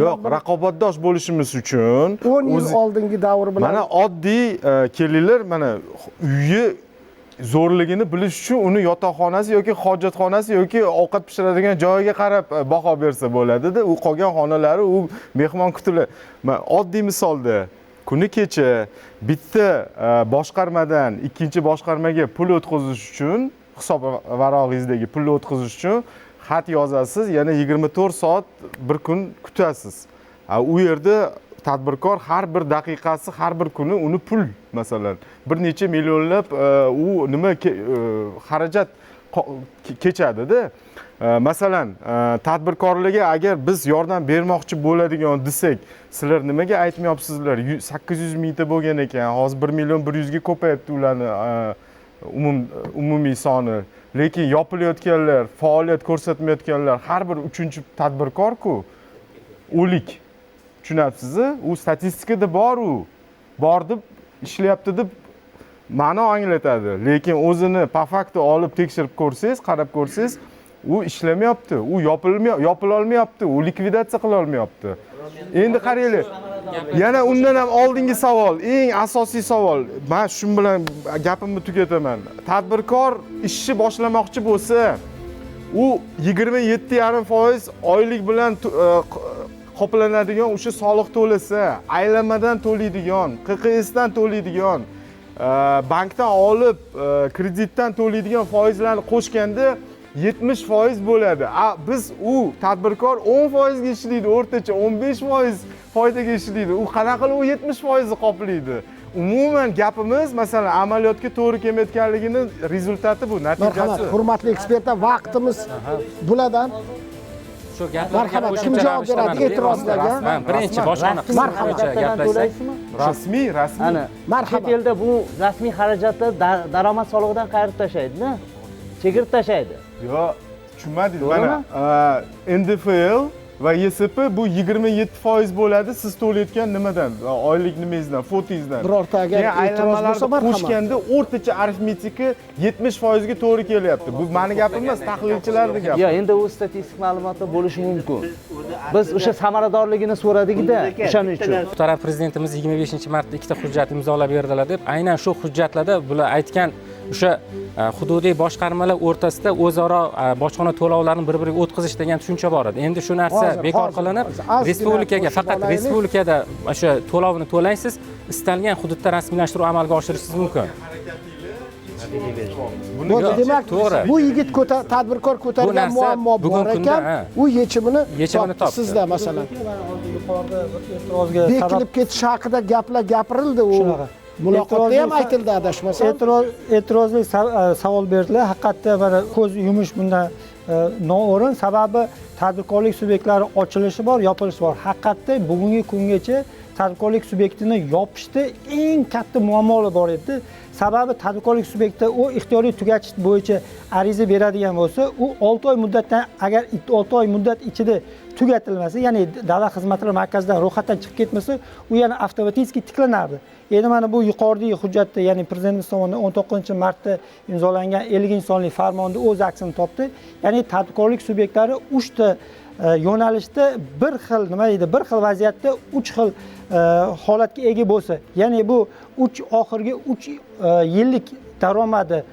Yo'q, raqobatdosh bo'lishimiz uchun 10 yil oldingi davr bilan mana oddiy kelinglar, mana uyi zo'rligini bilish uchun uni yotoqxonasi yoki hojatxonasi yoki ovqat pishiradigan joyiga qarab baho bersa bo'ladida. U qolgan xonalari u mehmon kutiladi. Oddiy misolda kuni kecha bitta boshqarmadan ikkinchi boshqarmaga pul o'tkazish uchun, hisob varog'ingizdagi pulni o'tkazish uchun xat yozasiz, yana 24 soat bir kun kutasiz. U yerda tadbirkor har bir daqiqasi, har bir kuni uni pul, masalan, bir necha millionlab u nima xarajat kechadi-da. Masalan, tadbirkorlarga agar biz yordam bermoqchi bo'ladigan desak, sizlar nimaga aytmayapsizlar? 800 mingta bo'lgan ekan, hozir 1 million 100 ga ko'payibdi ularni umumiy soni. Lekin yopilayotganlar, faoliyat ko'rsatmayotganlar har bir 3-chi tadbirkor-ku, o'lik. Tushunapsiz-mi? U statistikada bor, u bor deb ishlayapti deb ma'no anglatadi. Lekin o'zini po fakto olib tekshirib ko'rsangiz, qarab ko'rsangiz, u ishlamayapti, u yopila olmayapti, u likvidatsiya qila olmayapti. Endi qaranglar. Yana undan ham oldingi savol, eng asosiy savol. Men shu bilan gapimni tugataman. Tadbirkor ishni boshlamoqchi bo'lsa, u 27,5% oylik bilan qoplanadigan o'sha soliq to'lasa, aylanmadan to'laydigan, QQSdan to'laydigan, bankdan olib kreditdan to'laydigan foizlarni qo'shganda 70% bo'ladi. Biz u tadbirkor 10% ga ishlaydi, o'rtacha 15% foydaga ishlaydi. U qanaqa qilib u 70% ni qoplaydi? Umuman gapimiz, masalan, amaliyotga to'g'ri kelmayotganligini rezultati bu, natijasi. Marhamat, hurmatli ekspertlar, vaqtimiz bulardan shu gaplarga kim javob beradi e'tirozlarga? Birinchi bojxona qismi bo'yicha gaplashsak. Rasmiy. Marhamat. Chet elda bu rasmiy xarajatlar daromad solig'idan qayirib tashlaydi-da. Chegirib tashlaydi. Yo'q, tushunmadingiz. Mana NDFL va YSP bu 27% bo'ladi siz to'layotgan nimadan? Oylik nimangizdan, fotingizdan. Birorta agar e'tiroz bo'lsa, qo'shganda o'rtacha arifmetika 70% ga to'g'ri kelyapti. Bu meni gapim emas, tahlilchilarning gapi. Yo'q, endi u statistik ma'lumotlar bo'lishi mumkin. Biz o'sha samaradorligini so'radik-da, o'shaning uchun. Muhtaram prezidentimiz 25-martda ikkita hujjat imzolab berdilar deb, aynan shu hujjatlarda bular aytgan o'sha hududiy boshqarmalar o'rtasida o'zaro bojxona to'lovlarini bir-biriga o'tkazish degan tushuncha bor edi. Endi shu narsa bekor qilinib, respublikaga faqat respublikada o'sha to'lovni to'laysiz, istalgan hududda rasmiylashtiruv amalga oshirishingiz mumkin. bo'ldi. Demak, to'g'ri. bu yigit tadbirkor ko'targan narsa muammo bugun bor kunda, ekan, ha. u yechimini Yechimini topdi. Sizda masalan yuqorida e'tirozga bekilib ketish haqida gaplar gapirildi, u Shunaqa. muloqotda ham aytildi adashmasam. e'tirozli savol berdilar. Haqiqatda mana ko'z yumish bundan noo'rin, sababi tadbirkorlik subyektlari ochilishi bor, yopilishi bor. Haqiqatda bugungi kungacha tadbirkorlik subyektini yopishda eng katta muammolar bor edi. Sababi tadbirkorlik subyekti u ixtiyoriy tugatish bo'yicha ariza beradigan bo'lsa, u 6 oy muddatdan, agar 6 oy muddat ichida tugatilmasa, ya'ni davlat xizmatlari markazidan ro'yxatdan chiqib ketmasa, u yana avtomatik tiklanardi. Endi mana bu yuqoridagi hujjatda, ya'ni prezidentimiz tomonidan 19-martda imzolangan 50-sonli farmonda o'z aksini topdi. Ya'ni tadbirkorlik subyektlari 3 ta yo'nalishda bir xil, nima deydi, bir xil vaziyatda 3 xil holatga ega bo'lsa, ya'ni bu oxirgi 3 yillik daromadi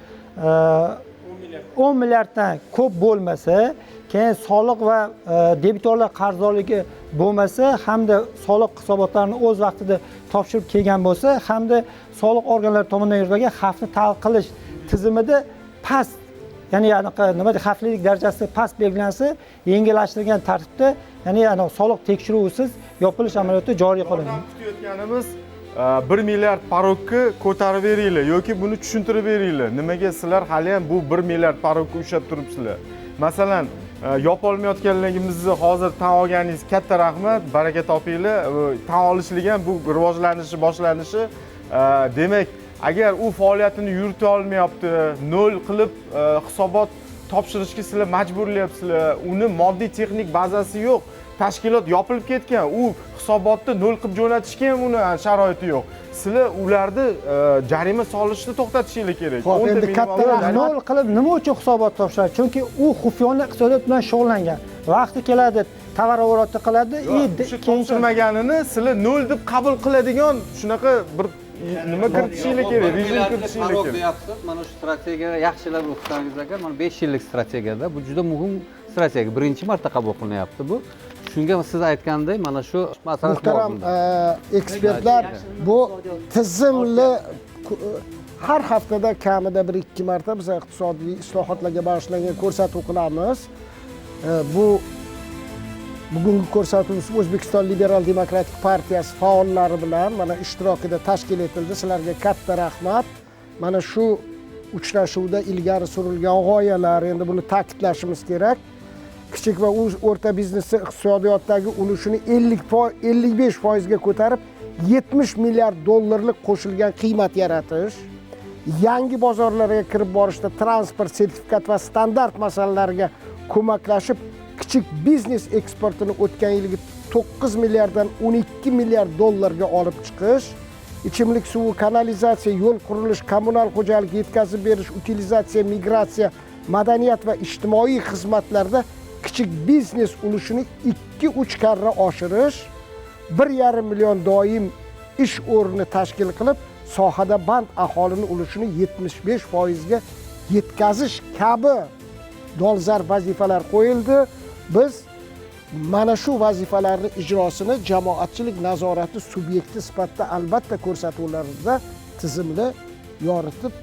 10 milliarddan ko'p bo'lmasa, keyin soliq va debitorlar qarzdorligi bo'lmasa, hamda soliq hisobotlarini o'z vaqtida topshirib kelgan bo'lsa, hamda soliq organlari tomonidan yuritilgan xavfni talqin qilish tizimida past, ya'ni nima deydi, xavflilik darajasi past belgilansa, yengillashtirilgan tartibda, ya'ni soliq tekshiruvisiz yopilish amaliyoti joriy qilinadi. Kutayotganimiz 1 milliard parokni ko'tarib beringlar yoki buni tushuntirib beringlar. Nimaga sizlar hali ham bu 1 milliard parokni ushlab turibsizlar? Masalan, yopolmayotganligimizni hozir tan olganingiz katta rahmat, baraka topinglar. Tan olishlik ham bu rivojlanishi, boshlanishi. Demak, agar u faoliyatini yurita olmayapti, nol qilib hisobot topshirishga sizlar majburlayapsizlar. Uni moddiy texnik bazasi yo'q. Tashkilot yopilib ketgan. U hisobotni nol qilib jo'natishga ham uni sharoiti yo'q. Sizlar ularni jarima solishni to'xtatishinglar kerak. Xo'p, endi katta nol qilib nima uchun hisobot topshiradi? Chunki u xufiyona iqtisodiyot bilan shug'ullangan. Vaqti keladi, tovarovorotni qiladi, topshirmaganini sizlar nol deb qabul qiladigan shunaqa bir nima kiritishinglar kerak, rejim kiritishinglar kerak. Deyapsiz, mana shu strategiya yaxshilab o'qisangiz agar, mana 5 yillik strategiyada bu juda muhim strategiya. Birinchi marta qabul qilinyapti bu. Shunga siz aytgandek, mana shu masala muhtaram ekspertlar, bu tizimli har haftada kamida 1-2 marta biz iqtisodiy islohotlarga bag'ishlangan ko'rsatuv qilamiz. Bu bugungi ko'rsatuvimiz O'zbekiston Liberal Demokratik partiyasi faollari bilan mana ishtirokida tashkil etildi. Sizlarga katta rahmat. Mana shu uchrashuvda ilgari surilgan g'oyalar, endi buni ta'kidlashimiz kerak. Kichik va o'rta biznesning iqtisodiyotdagi ulushini 55% ga ko'tarib 70 milliard dollarlik qo'shilgan qiymat yaratish, yangi bozorlarga kirib borishda transport, sertifikat va standart masalalariga ko'maklashib, kichik biznes eksportini o'tgan yilgi 9 milliarddan 12 milliard dollarga olib chiqish, ichimlik suvi, kanalizatsiya, yo'l qurilish, kommunal xo'jalik, yetkazib berish, utilizatsiya, migratsiya, madaniyat va ijtimoiy xizmatlarda kichik biznes ulushini 2-3 karra oshirish, 1,5 million doim ish o'rni tashkil qilib, sohada band aholini ulushini 75% ga yetkazish kabi dolzarb vazifalar qo'yildi. Biz mana shu vazifalarni ijrosini jamoatchilik nazorati subyekti sifatida albatta ko'rsatuvlarda tizimli yoritib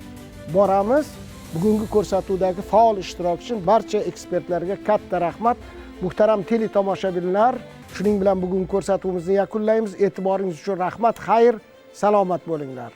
boramiz. Bugungi ko'rsatuvdagi faol ishtirok uchun barcha ekspertlarga katta rahmat. Muhtaram teletomoshabinlar, shuning bilan bugungi ko'rsatuvimizni yakunlaymiz. E'tiboringiz uchun rahmat, xayr, salomat bo'linglar.